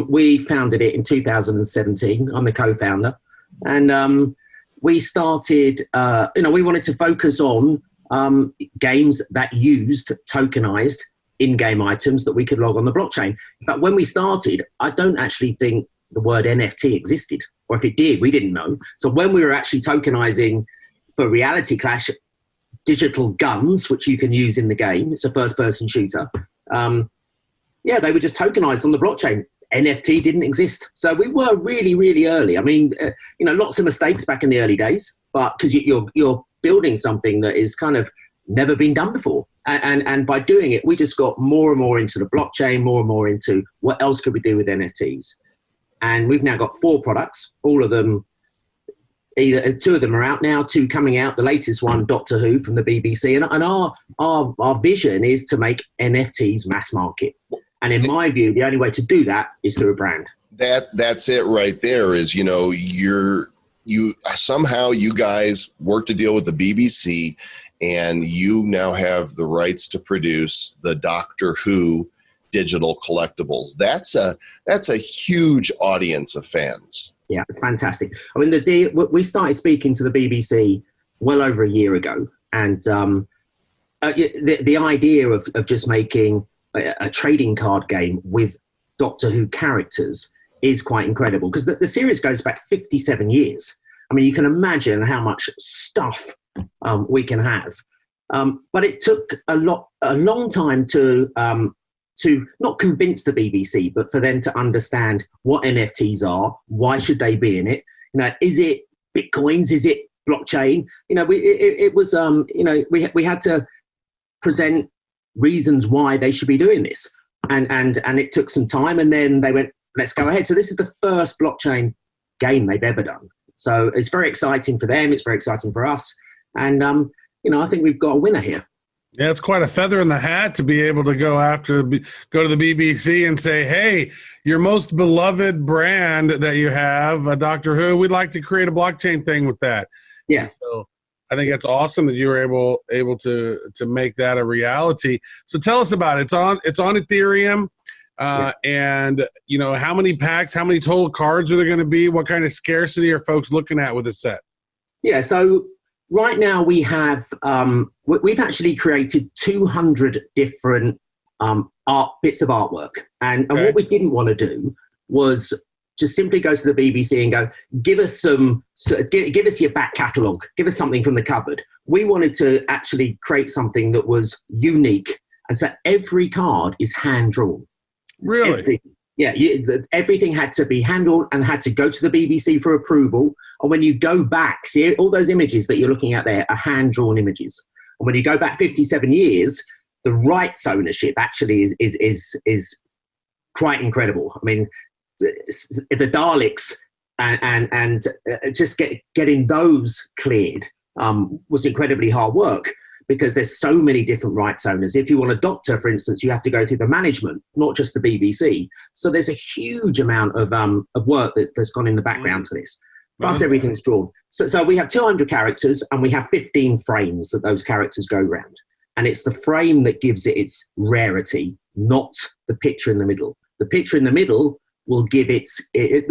We founded it in 2017. I'm the co-founder. And we started, we wanted to focus on games that used tokenized in-game items that we could log on the blockchain. In fact, when we started, I don't actually think the word NFT existed, or if it did, we didn't know. So when we were actually tokenizing for Reality Clash digital guns, which you can use in the game, it's a first-person shooter. They were just tokenized on the blockchain. NFT didn't exist. So we were really, really early. I mean, lots of mistakes back in the early days, but because you're building something that is kind of never been done before. And by doing it, we just got more and more into the blockchain, more and more into what else could we do with NFTs. And we've now got 4 products, all of them, either 2 of them are out now, 2 coming out. The latest one, Doctor Who from the BBC. And our vision is to make NFTs mass market. And in my view, the only way to do that is through a brand. That's it right there is, you somehow you guys worked a deal with the BBC and you now have the rights to produce the Doctor Who digital collectibles. That's a huge audience of fans. Yeah, it's fantastic. I mean, we started speaking to the BBC well over a year ago. And the idea of just making a trading card game with Doctor Who characters is quite incredible because the series goes back 57 years. I mean, you can imagine how much stuff we can have. But it took a long time to not convince the BBC, but for them to understand what NFTs are, why should they be in it? Is it Bitcoins? Is it blockchain? We had to present reasons why they should be doing this. And it took some time and then they went, let's go ahead. So this is the first blockchain game they've ever done. So it's very exciting for them. It's very exciting for us. And, I think we've got a winner here. Yeah, it's quite a feather in the hat to be able to go to the BBC and say, hey, your most beloved brand that you have, Doctor Who, we'd like to create a blockchain thing with that. Yeah. And so I think it's awesome that you were able to make that a reality. So tell us about it. It's on Ethereum. And how many packs, how many total cards are there going to be? What kind of scarcity are folks looking at with this set? Yeah, so right now we have we've actually created 200 different bits of artwork, and what we didn't want to do was just simply go to the BBC and go, give us your back catalogue, give us something from the cupboard. We wanted to actually create something that was unique, and so every card is hand drawn. Really? Everything had to be handled and had to go to the BBC for approval. And when you go back, see all those images that you're looking at there are hand-drawn images. And when you go back 57 years, the rights ownership actually is quite incredible. I mean, the Daleks and just getting those cleared was incredibly hard work, because there's so many different rights owners. If you want a doctor, for instance, you have to go through the management, not just the BBC. So there's a huge amount of work that's gone in the background to this. Plus everything's drawn. So we have 200 characters and we have 15 frames that those characters go around. And it's the frame that gives it its rarity, not the picture in the middle. The picture in the middle will give it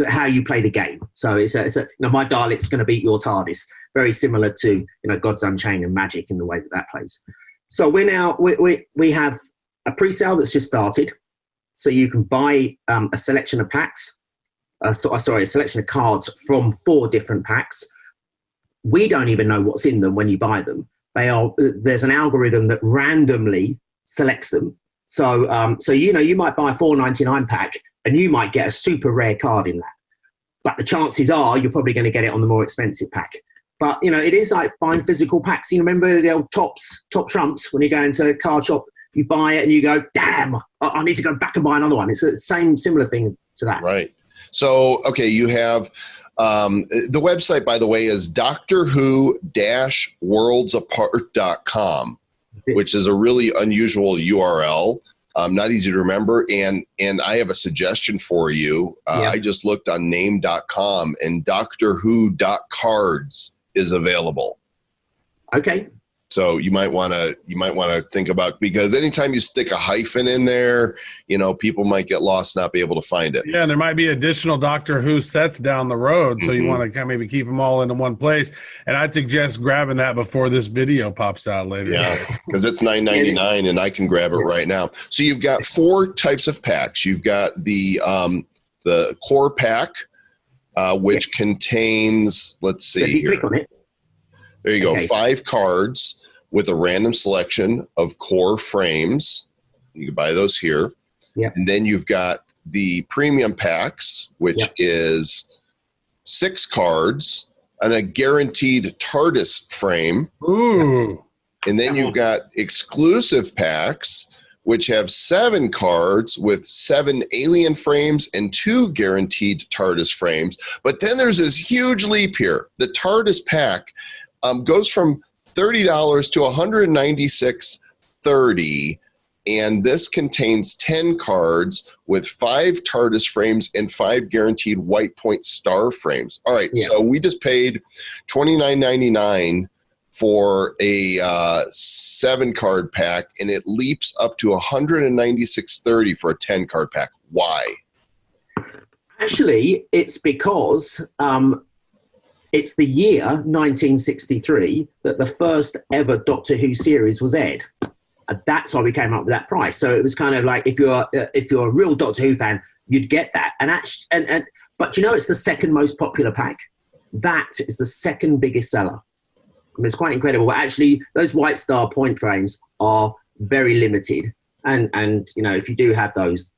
how you play the game. So my Dalek's going to beat your TARDIS. Very similar to Gods Unchained and Magic in the way that plays. So we have a pre-sale that's just started, so you can buy a selection of packs. A selection of cards from 4 different packs. We don't even know what's in them when you buy them. There's an algorithm that randomly selects them. So you might buy a $4.99 pack and you might get a super rare card in that. but the chances are you're probably going to get it on the more expensive pack. But, you know, it is like buying physical packs. You remember the old top trumps when you go into a card shop, you buy it and you go, damn, I need to go back and buy another one. It's the same similar thing to that. Right. So, okay, you have the website, by the way, is doctorwho-worldsapart.com, which is a really unusual URL. Not easy to remember. And I have a suggestion for you. I just looked on name.com and doctorwho.cards is available. Okay. So you might want to think about, because anytime you stick a hyphen in there, you know, people might get lost, not be able to find it. Yeah, and there might be additional Doctor Who sets down the road, so you want to kind of maybe keep them all into one place. And I'd suggest grabbing that before this video pops out later. Yeah, because it's $9.99, and I can grab it right now. So you've got 4 types of packs. You've got the core pack, which contains, let's see, if you here. click on it. There you go, 5 cards with a random selection of core frames. You can buy those here. Yep. And then you've got the premium packs, which is 6 cards and a guaranteed TARDIS frame. Ooh. And then you've got exclusive packs, which have 7 cards with 7 alien frames and 2 guaranteed TARDIS frames. But then there's this huge leap here. The TARDIS pack goes from $30 to $196.30, and this contains 10 cards with 5 TARDIS frames and 5 guaranteed white point star frames. All right, so we just paid $29.99 for a 7-card pack, and it leaps up to $196.30 for a 10-card pack. Why? Actually, it's because it's the year 1963 that the first ever Doctor Who series was aired. That's why we came up with that price. So it was kind of like, if you're a real Doctor Who fan, you'd get that. But you know, it's the second most popular pack. That is the second biggest seller. I mean, it's quite incredible. But actually, those White Star point frames are very limited. And you know, if you do have those,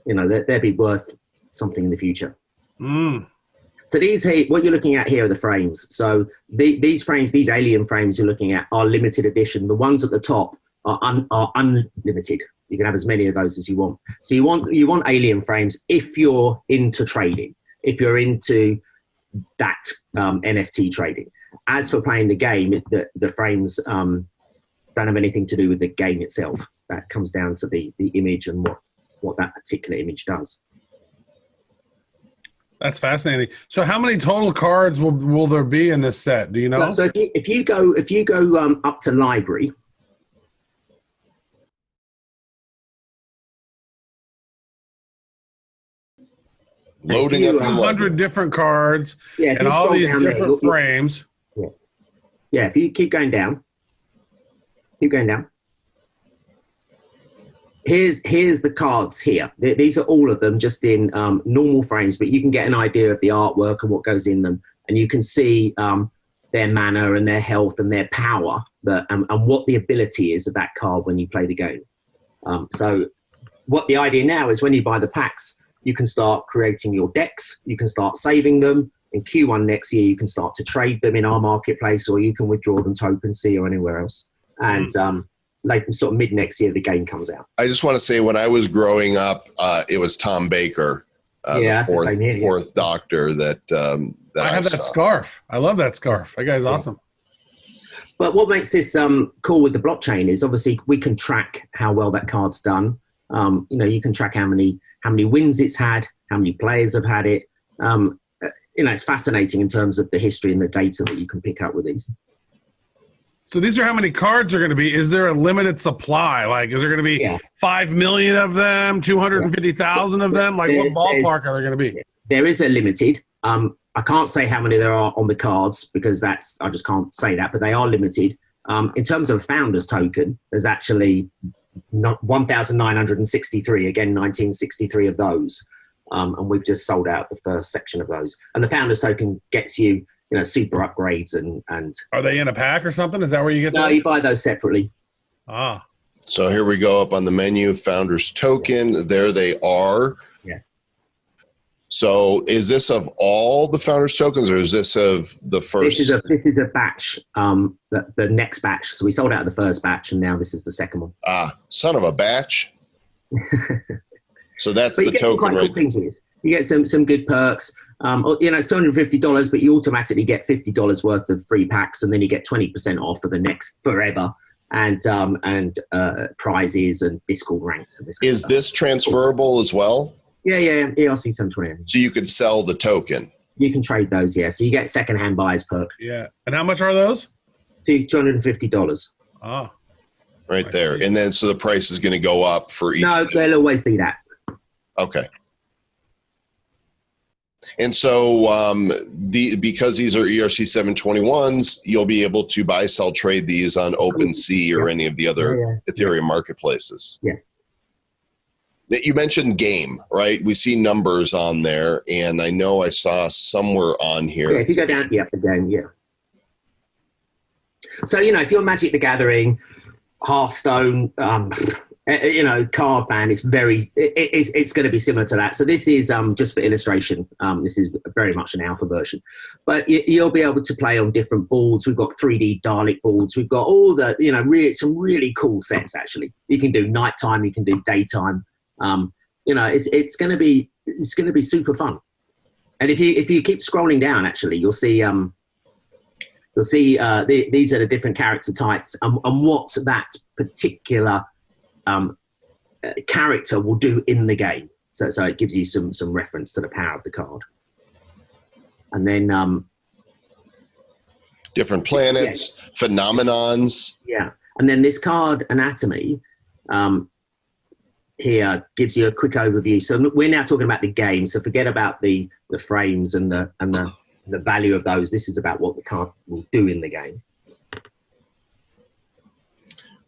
you know, they'd be worth something in the future. So these here, what you're looking at here are the frames. So these frames, these alien frames you're looking at, are limited edition. The ones at the top are unlimited. You can have as many of those as you want. So you want alien frames if you're into trading, if you're into that NFT trading. As for playing the game, the frames don't have anything to do with the game itself. That comes down to the image and what that particular image does. That's fascinating. So how many total cards will there be in this set? Do you know? So if you go up to library, Loading up 100 different cards and all these different frames. Yeah, if you keep going down. Here's the cards here. These are all of them just in normal frames, but you can get an idea of the artwork and what goes in them, and you can see their mana and their health and their power, and what the ability is of that card when you play the game. So what the idea now is, when you buy the packs, you can start creating your decks, you can start saving them. In Q1 next year, you can start to trade them in our marketplace, or you can withdraw them to OpenSea or anywhere else. And like sort of mid next year, the game comes out. I just want to say, when I was growing up, it was Tom Baker, the fourth Doctor that I have that scarf. I love that scarf. That guy's awesome. But what makes this cool with the blockchain is, obviously we can track how well that card's done. You know, you can track how many wins it's had, how many players have had it. You know, it's fascinating in terms of the history and the data that you can pick up with these. So these are how many cards are going to be. Is there a limited supply? Like, is there going to be 5 million of them, 250,000 of them? Like, what ballpark are there going to be? There is a limited. I can't say how many there are on the cards, because I just can't say that, but they are limited. In terms of founders token, there's actually 1,963, again, 1963 of those. And we've just sold out the first section of those. And the founders token gets you, you know, super upgrades and are they in a pack or something? Is that where you get them? No, you buy those separately. So here we go up on the menu, founders token. There they are. So is this of all the founders tokens, or is this of the first? This is a batch, the next batch. So we sold out of the first batch, and now this is the second one. Son of a batch. So that's the token, quite right? cool things with this. You get some good perks. It's $250, but you automatically get $50 worth of free packs, and then you get 20% off for the next forever, and prizes and Discord ranks. And Is this transferable as well? Yeah, ERC 720. So you could sell the token. You can trade those, yeah. So you get secondhand buyers perk. Yeah. And how much are those? $250. Oh. Right there. And then so the price is going to go up for each. No, they'll always be that. Okay. And so because these are ERC 721s, you'll be able to buy, sell, trade these on OpenSea or any of the other Ethereum marketplaces. Yeah. You mentioned game, right? We see numbers on there, and I know I saw somewhere on here. Yeah, if you go down, the game, yeah. So, if you're Magic the Gathering, Hearthstone, card fan, it's going to be similar to that. So this is just for illustration. This is very much an alpha version, but you'll be able to play on different boards. We've got 3D Dalek boards. We've got all the, some really cool sets. Actually, you can do nighttime, you can do daytime. It's going to be super fun. And if you keep scrolling down, actually, you'll see these are the different character types and what that particular character will do in the game. So it gives you some reference to the power of the card. And then different planets, phenomenons. Yeah. And then this card anatomy here gives you a quick overview. So we're now talking about the game. So forget about the frames and the value of those. This is about what the card will do in the game.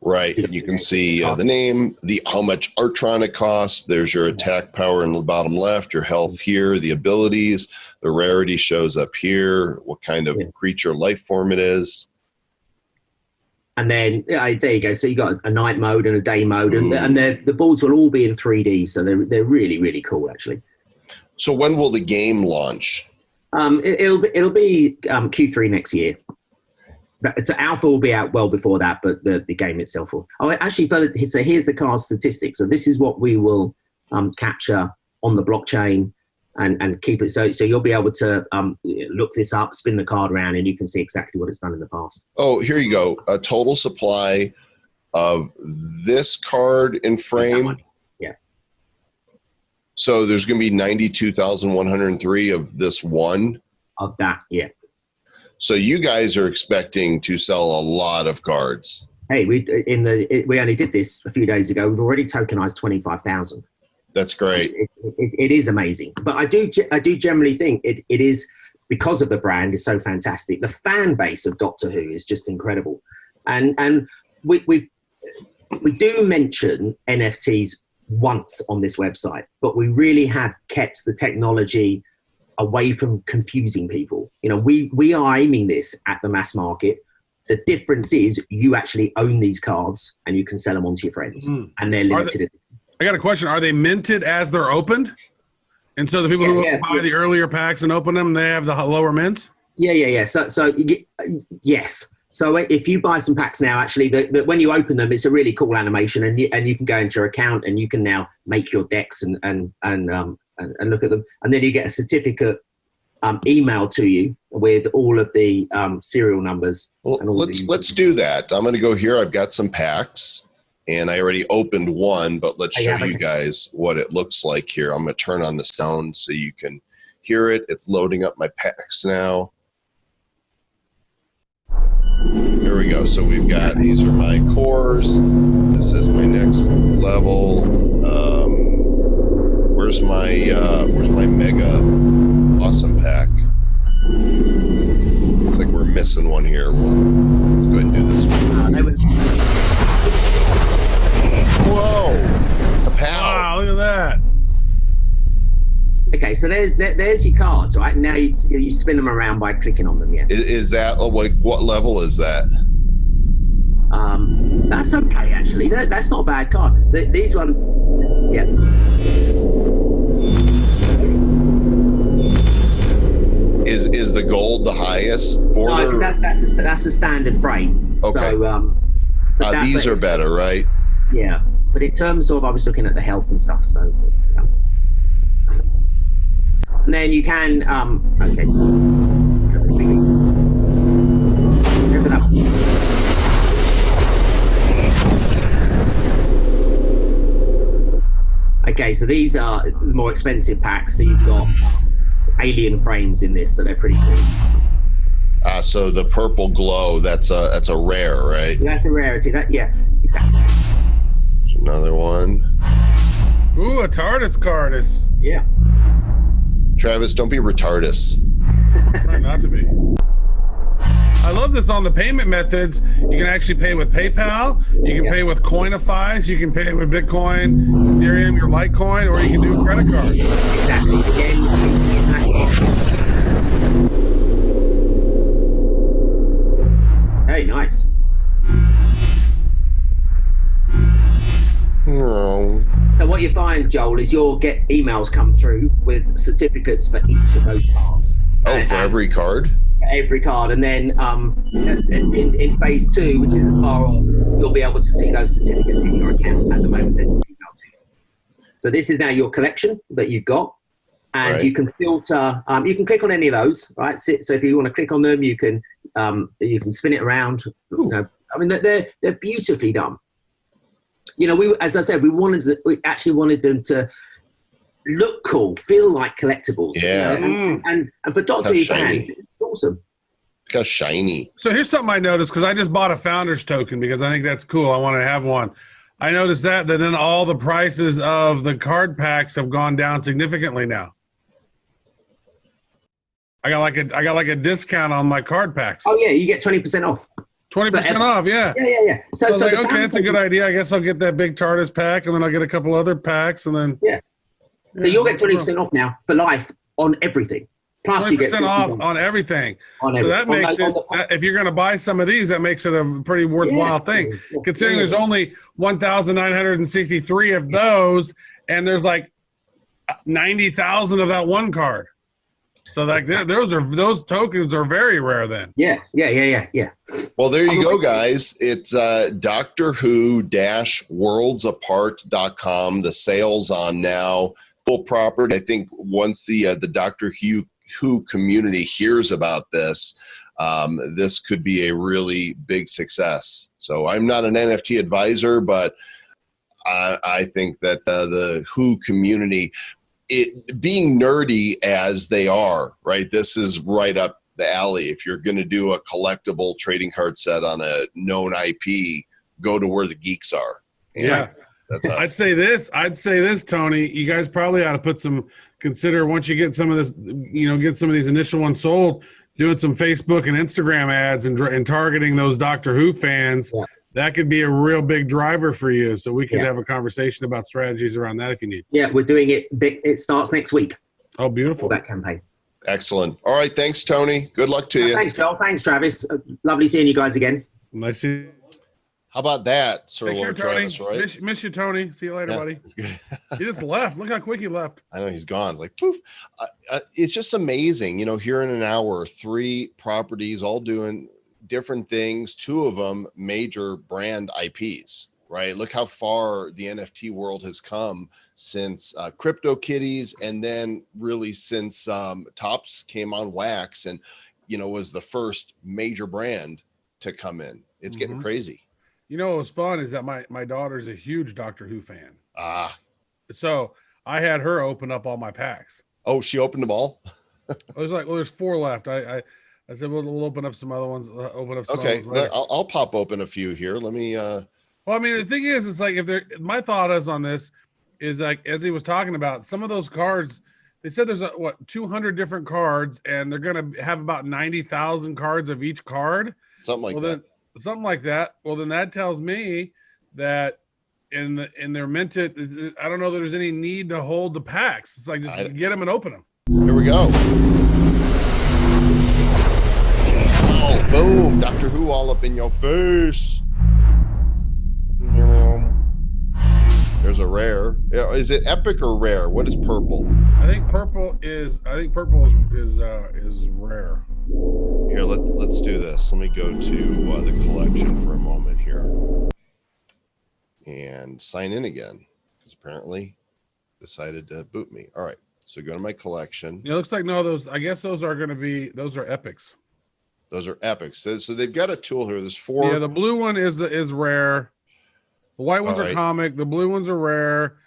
Right. You can see the name, how much Artron it costs. There's your attack power in the bottom left, your health here, the abilities, the rarity shows up here, what kind of creature life form it is. And then there you go. So you got a night mode and a day mode, and the boards will all be in 3D. So they're really, really cool, actually. So when will the game launch? It'll be Q3 next year. So alpha will be out well before that, but the game itself will. Oh, actually, so here's the card statistics. So this is what we will capture on the blockchain and keep it. So you'll be able to look this up, spin the card around, and you can see exactly what it's done in the past. Oh, here you go. A total supply of this card in frame. Yeah. So there's going to be 92,103 of this one. Of that, yeah. So you guys are expecting to sell a lot of cards. Hey, we only did this a few days ago. We've already tokenized 25,000. That's great. It is amazing. But I do generally think it is, because of the brand is so fantastic. The fan base of Doctor Who is just incredible. And we do mention NFTs once on this website, but we really have kept the technology away from confusing people. We are aiming this at the mass market. The difference is you actually own these cards and you can sell them on to your friends, and they're limited. I got a question. Are they minted as they're opened? And so the people who buy the earlier packs and open them, they have the lower mint? Yeah. So yes. So if you buy some packs now, actually, when you open them, it's a really cool animation, and you can go into your account and you can now make your decks and look at them, and then you get a certificate emailed to you with all of the serial numbers. Well, let's do that. I'm going to go here. I've got some packs, and I already opened one, but let's show you guys what it looks like here. I'm going to turn on the sound so you can hear it. It's loading up my packs now. Here we go. So we've got, these are my cores. This is my next level. Where's my mega awesome pack? Looks like we're missing one here. Well, let's go ahead and do this one. Whoa! A pow! Wow, look at that. Okay, so there's your cards, right? Now you spin them around by clicking on them, yeah. Is that, what level is that? That's okay, actually. That's not a bad card. These ones, yeah. Is the gold the highest No, order? that's a standard frame. Okay. So These are better, right? Yeah, but in terms of, I was looking at the health and stuff. So, yeah. And then you can okay. Open up. Okay, so these are the more expensive packs. So you've got alien frames in this, so they're pretty cool. So the purple glow, that's a rare, right? That's a rarity. Yeah, exactly. Another one. Ooh, a TARDIS cardis. Yeah. Travis, don't be retardus. Try not to be. I love this on the payment methods. You can actually pay with PayPal. You can pay with Coinify. You can pay with Bitcoin, Ethereum, your Litecoin, or you can do a credit card. Exactly. Again, hey, nice. Oh. So what you find, Joel, is you'll get emails come through with certificates for each of those cards. Oh, for every card? Every card. And then in phase 2, which isn't far off, you'll be able to see those certificates in your account at the moment. They're just emailed to you. So this is now your collection that you've got. And Right. you can filter, you can click on any of those, right? So if you want to click on them, you can spin it around. You know, I mean, they're beautifully done. You know, as I said, we actually wanted them to look cool, feel like collectibles. Yeah. You know? And for Doctor Who fans, it's awesome. Look how shiny. So here's something I noticed, because I just bought a founder's token because I think that's cool. I want to have one. I noticed that then all the prices of the card packs have gone down significantly now. I got like a discount on my card packs. Oh yeah, you get 20% off. 20% off, yeah. Yeah. So I was like, the okay, that's a good idea. I guess I'll get that big TARDIS pack, and then I'll get a couple other packs, and then So you'll get 20% off now for life on everything. Plus you get 20% off on everything. On So that everything. makes if you're going to buy some of these, that makes it a pretty worthwhile thing. Considering there's only 1,963 of those, and there's like 90,000 of that one card. So like those tokens are very rare then. Yeah. Well, there you go, guys. It's Doctor Who-worldsapart.com. The sale's on now. Full property. I think once the Doctor Who community hears about this, this could be a really big success. So I'm not an NFT advisor, but I think that the Who community, it being nerdy as they are, right? This is right up the alley. If you're going to do a collectible trading card set on a known IP, go to where the geeks are. Yeah. That's us. I'd say this, Tony, you guys probably ought to consider once you get some of this, get some of these initial ones sold, doing some Facebook and Instagram ads and targeting those Doctor Who fans. Yeah. That could be a real big driver for you. So we could have a conversation about strategies around that if you need. Yeah, we're doing it. It starts next week. Oh, beautiful. That campaign. Excellent. All right. Thanks, Tony. Good luck to you. Thanks, Joel. Thanks, Travis. Lovely seeing you guys again. Nice to see you. How about that, Sir Take Lord care, Tony. Travis, right? Miss you, Tony. See you later, buddy. He just left. Look how quick he left. I know, he's gone. It's like, poof. It's just amazing. Here in an hour, 3 properties all doing different things, 2 of them major brand IPs, right? Look how far the NFT world has come since CryptoKitties, and then really since Topps came on wax and, was the first major brand to come in. It's getting crazy. What was fun is that my daughter's a huge Doctor Who fan. So I had her open up all my packs. Oh, she opened them all? I was like, well, there's 4 left. I said, we'll open up some other ones. Okay, I'll pop open a few here. Let me. Well, I mean, the thing is, it's like my thought is on this is like, as he was talking about, some of those cards, they said there's 200 different cards, and they're going to have about 90,000 cards of each card. Something like that. Something like that. Well, then that tells me that in their minted, I don't know that there's any need to hold the packs. It's like, just get them and open them. Here we go. Oh, boom. Doctor Who all up in your face. There There's a rare. Is it epic or rare? What is purple? I think purple is rare. Here, let's do this. Let me go to the collection for a moment here and sign in again, because apparently decided to boot me. All right, so go to my collection. It looks like I guess those are epics. Those are epics. So they've got a tool here. There's 4. Yeah, the blue one is rare. The white ones are comic. The blue ones are rare.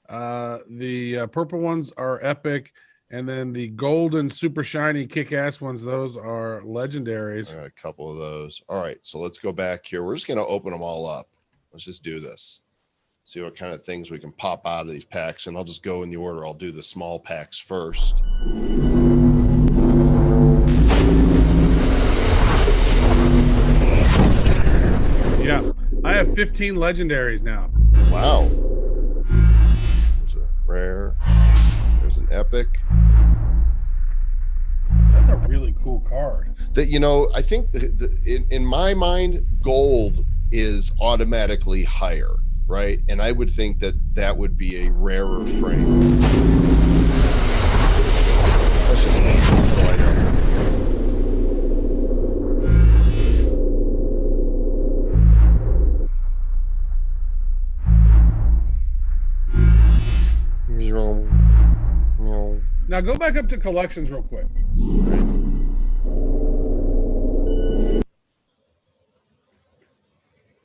The purple ones are epic. And then the golden super shiny kick-ass ones, those are legendaries. All right, a couple of those. All right, so let's go back here. We're just going to open them all up. Let's just do this. See what kind of things we can pop out of these packs. And I'll just go in the order. I'll do the small packs first. Yeah, I have 15 legendaries now. Wow. There's a rare. There's an epic. That's a really cool card. That, you know, I think in my mind, gold is automatically higher, right? And I would think that would be a rarer frame. That's just me. Oh, I know. Now go back up to collections real quick.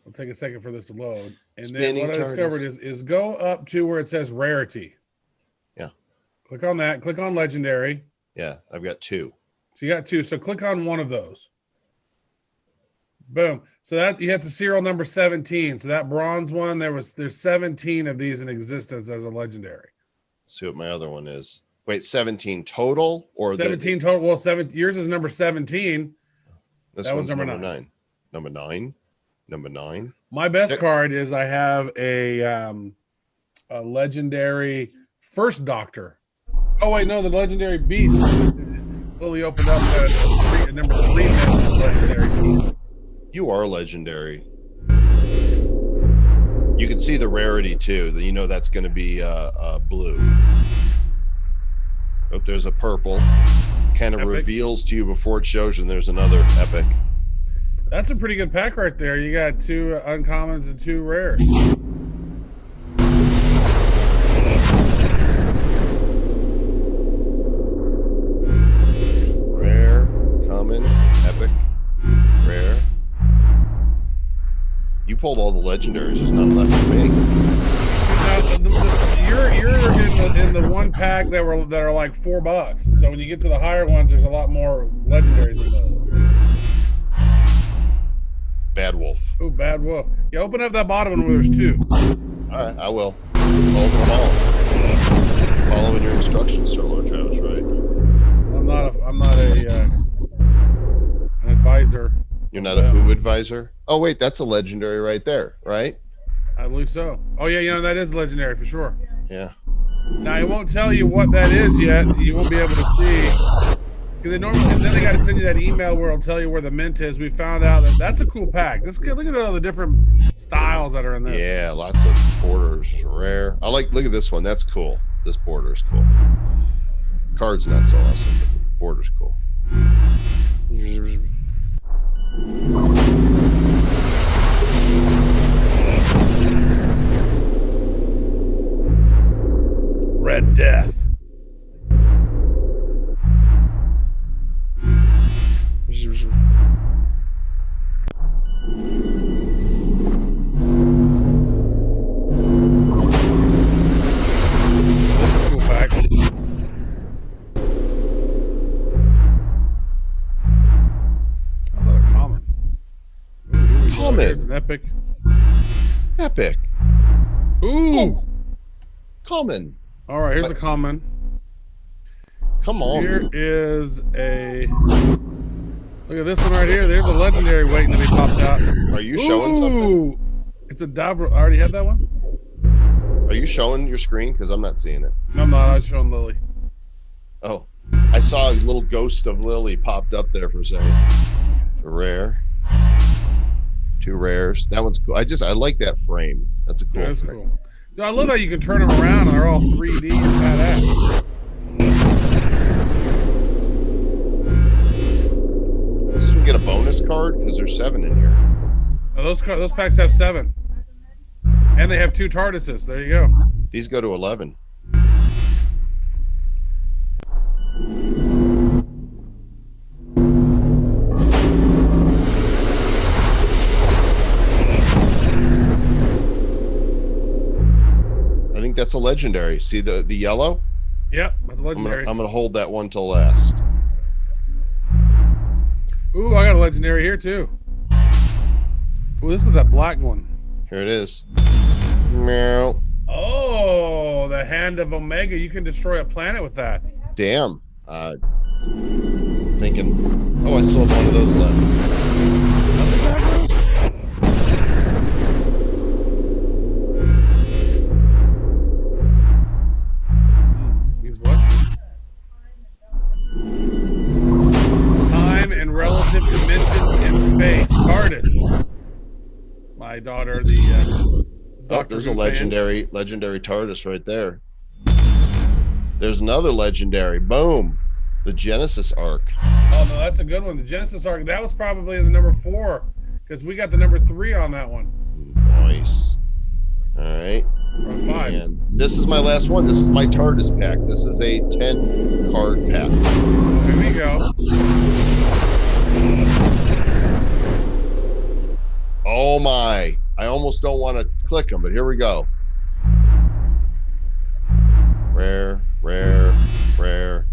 I'll take a second for this to load. And then what I discovered is go up to where it says rarity. Yeah. Click on that. Click on legendary. Yeah, I've got 2. So you got 2. So click on one of those. Boom. So that you have the serial number 17. So that bronze one, there's 17 of these in existence as a legendary. Let's see what my other one is. Wait, 17 total or 17 total? Well, yours is number 17. This one's number 9. Number 9. Number 9. My best card is I have a legendary first Doctor. Oh wait, no, the legendary beast. Lily opened up number 3 legendary beast. You are legendary. You can see the rarity too. You know that's going to be blue. Oh, there's a purple. Kind of reveals to you before it shows you. And there's another epic. That's a pretty good pack right there. You got 2 uncommons and 2 rares. Rare, common, epic, rare. You pulled all the legendaries. There's none left for me. You're in the one pack that are like $4. So when you get to the higher ones, there's a lot more legendaries in those. Bad Wolf. Oh, Bad Wolf. Yeah, open up that bottom one where there's 2. All right, I will. I'll open them all. Following your instructions, Sir Lord Travis, right? I'm not an advisor. You're not a who advisor? Oh, wait, that's a legendary right there, right? I believe so. Oh, yeah, you know, that is legendary for sure. Yeah. Now, it won't tell you what that is yet. You won't be able to see. Because then they got to send you that email where it'll tell you where the mint is. We found out that's a cool pack. Look at all the different styles that are in this. Yeah, lots of borders. Rare. Look at this one. That's cool. This border is cool. Card's not so awesome, but the border's cool. Red Death. Cool pack. Another common. Common. There's an epic. Epic. Ooh. Oh. Common. All right, here's a common. Come on. Here is a. Look at this one right here. There's a legendary waiting to be popped out. Are you showing something? It's a Davro. I already had that one. Are you showing your screen? Because I'm not seeing it. No, I'm not. I was showing Lily. Oh, I saw a little ghost of Lily popped up there for a second. A rare. 2 rares. That one's cool. I like that frame. That's a cool. That's frame. cool. I love how you can turn them around and they're all 3D and badass. This one get a bonus card because there's 7 in here. Oh, those packs have 7. And they have 2 TARDISes. There you go. These go to 11. I think that's a legendary. See the yellow? Yep, that's a legendary. I'm gonna hold that one till last. Ooh, I got a legendary here too. Ooh, this is that black one. Here it is. Meow. Oh, the Hand of Omega. You can destroy a planet with that. Damn. Thinking, oh, I still have one of those left. Means what? Time and relative dimensions in space. TARDIS. My daughter, the There's a legendary TARDIS right there. There's another legendary. Boom. The Genesis Arc. Oh, no, that's a good one. The Genesis Arc. That was probably in the number 4 because we got the number 3 on that one. Nice. All right. Or 5. And this is my last one. This is my TARDIS pack. This is a 10 card pack. Here we go. Oh my. I almost don't want to click them, but here we go. Rare, rare, rare,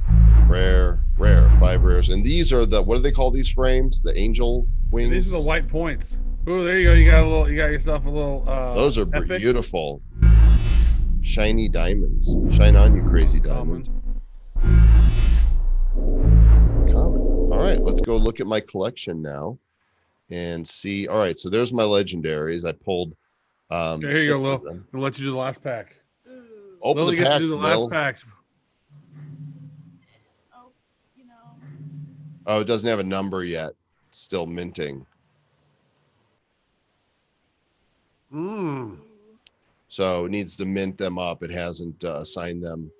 rare, rare. 5 rares. And these are the, what do they call these frames? The angel wings? And these are the white points. Ooh, there you go. You got yourself a little those are epic. beautiful. Shiny diamonds. Shine on, you crazy diamond. Common. All right, let's go look at my collection now and see. All right, so there's my legendaries. I pulled here you go, Lil. I'll let you do the last pack. Open Lil the gets pack, to do the Lil. last packs. Oh, it doesn't have a number yet. It's still minting. So it needs to mint them up. It hasn't assigned them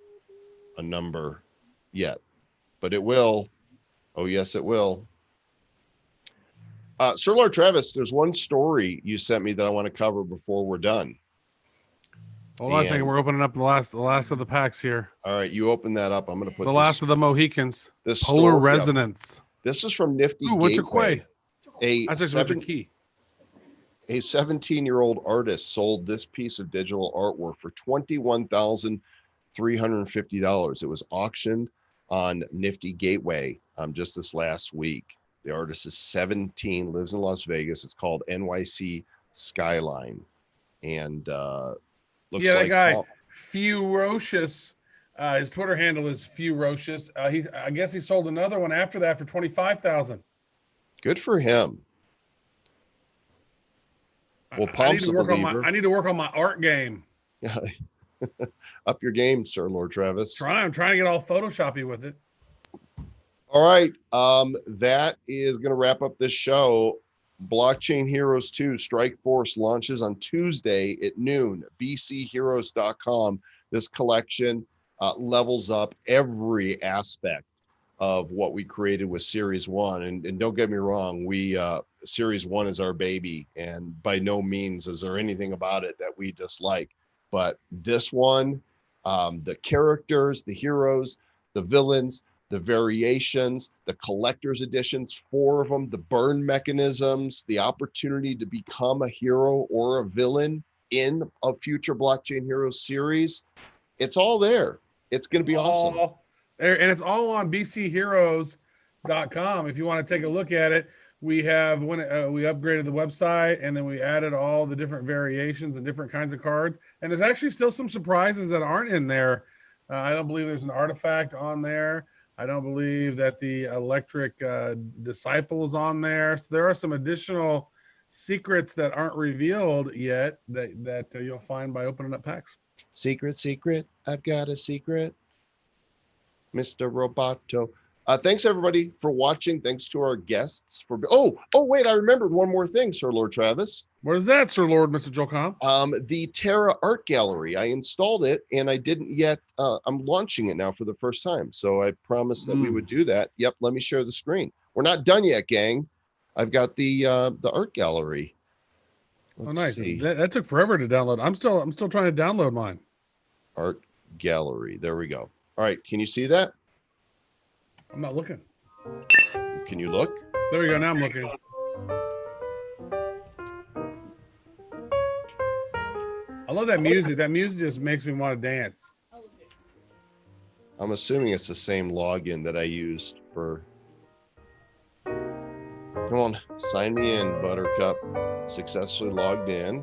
a number yet, but it will. Oh, yes, it will. Sir Lord Travis, there's one story you sent me that I want to cover before we're done. Hold on a second. We're opening up the last of the packs here. All right, you open that up. I'm going to put the last of the Mohicans. This Polar story Resonance. Up. This is from Nifty Ooh, what's your Gateway. That's a key. A 17-year-old artist sold this piece of digital artwork for $21,350. It was auctioned on Nifty Gateway just this last week. The artist is 17, lives in Las Vegas. It's called NYC Skyline. And looks that like guy, Furocious. His Twitter handle is Furocious. I guess he sold another one after that for $25,000. Good for him. Well, I need to work on my art game. Yeah. Up your game, Sir Lord Travis. I'm trying to get all Photoshoppy with it. All right. That is going to wrap up this show. Blockchain Heroes 2 Strike Force launches on Tuesday at noon. bcheroes.com. This collection levels up every aspect of what we created with Series 1. And don't get me wrong, Series 1 is our baby, and by no means is there anything about it that we dislike. But this one, the characters, the heroes, the villains, the variations, the collector's editions, 4 of them, the burn mechanisms, the opportunity to become a hero or a villain in a future Blockchain Heroes series, it's all there. It's going to be awesome. And it's all on bcheroes.com. If you want to take a look at it, we have we upgraded the website, and then we added all the different variations and different kinds of cards. And there's actually still some surprises that aren't in there. I don't believe there's an artifact on there. I don't believe that the electric disciple is on there. So there are some additional secrets that aren't revealed yet that you'll find by opening up packs. Secret, I've got a secret. Mr. Roboto. Thanks everybody for watching. Thanks to our guests for. Oh, wait, I remembered one more thing, Sir Lord Travis. What is that, Sir Lord, Mr. Joel Com? The Terra Art Gallery. I installed it and I didn't yet. I'm launching it now for the first time. So I promised that we would do that. Yep. Let me share the screen. We're not done yet, gang. I've got the art gallery. Let's nice. see. That took forever to download. I'm still trying to download mine. Art gallery. There we go. All right. Can you see that? I'm not looking. Can you look? There we go. Now I'm looking. I love that music. That music just makes me want to dance. I'm assuming it's the same login that I used for. Come on, sign me in, Buttercup. Successfully logged in.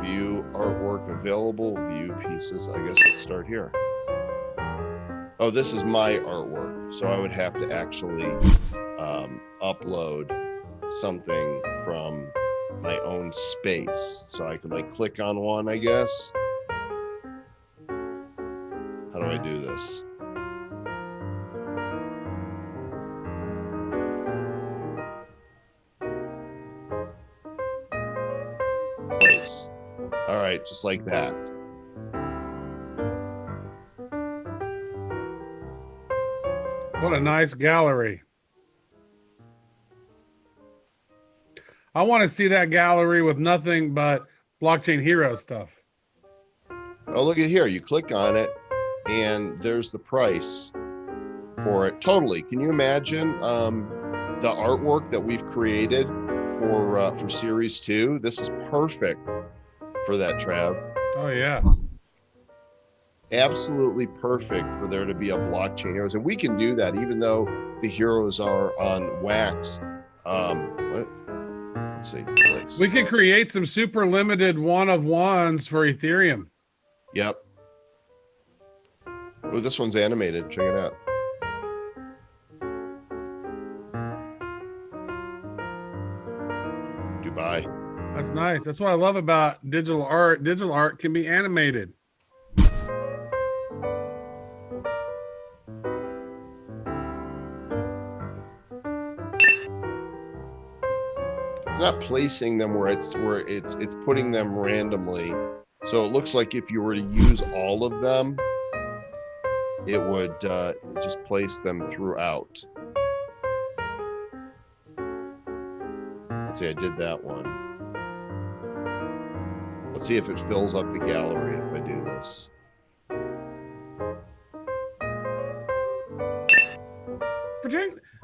View artwork available. View pieces. I guess let's start here. Oh, this is my artwork. So I would have to actually upload something from my own space. So I could like click on one, I guess. How do I do this? Place. All right, just like that. What a nice gallery. I want to see that gallery with nothing but blockchain hero stuff. Oh, look at here. You click on it and there's the price for it. Totally. Can you imagine the artwork that we've created for series 2? This is perfect for that, Trav. Oh yeah. Absolutely perfect for there to be a blockchain heroes. And we can do that even though the heroes are on wax. Let's see. Place. We could create some super limited one of ones for Ethereum. Yep. Oh, this one's animated. Check it out. Dubai. That's nice. That's what I love about digital art. Digital art can be animated. It's not placing them where it's putting them randomly. So it looks like if you were to use all of them, it would just place them throughout. Let's see, I did that one. Let's see if it fills up the gallery if I do this.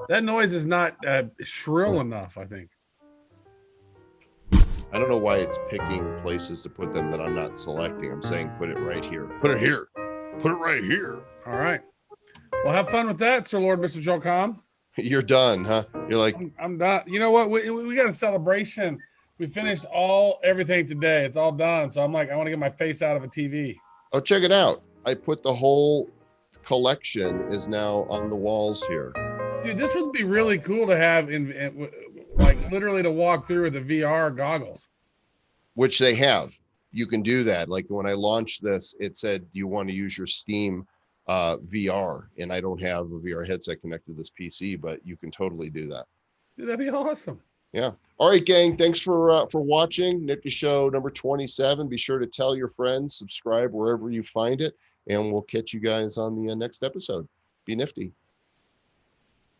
That noise is not shrill enough, I think. I don't know why it's picking places to put them that I'm not selecting. I'm saying put it right here. Put it here. Put it right here. All right. Well, have fun with that, Sir Lord, Mr. Joel Com. You're done, huh? You're like, I'm done. You know what? We got a celebration. We finished everything today. It's all done. So I'm like, I want to get my face out of a TV. oh, check it out. I put the whole collection is now on the walls here. Dude, this would be really cool to have like literally to walk through with the VR goggles. Which they have. You can do that. Like when I launched this, it said you want to use your Steam VR, and I don't have a VR headset connected to this PC, but you can totally do that. Dude, that'd be awesome. Yeah. All right, gang. Thanks for watching Nifty Show number 27. Be sure to tell your friends, subscribe wherever you find it, and we'll catch you guys on the next episode. Be nifty.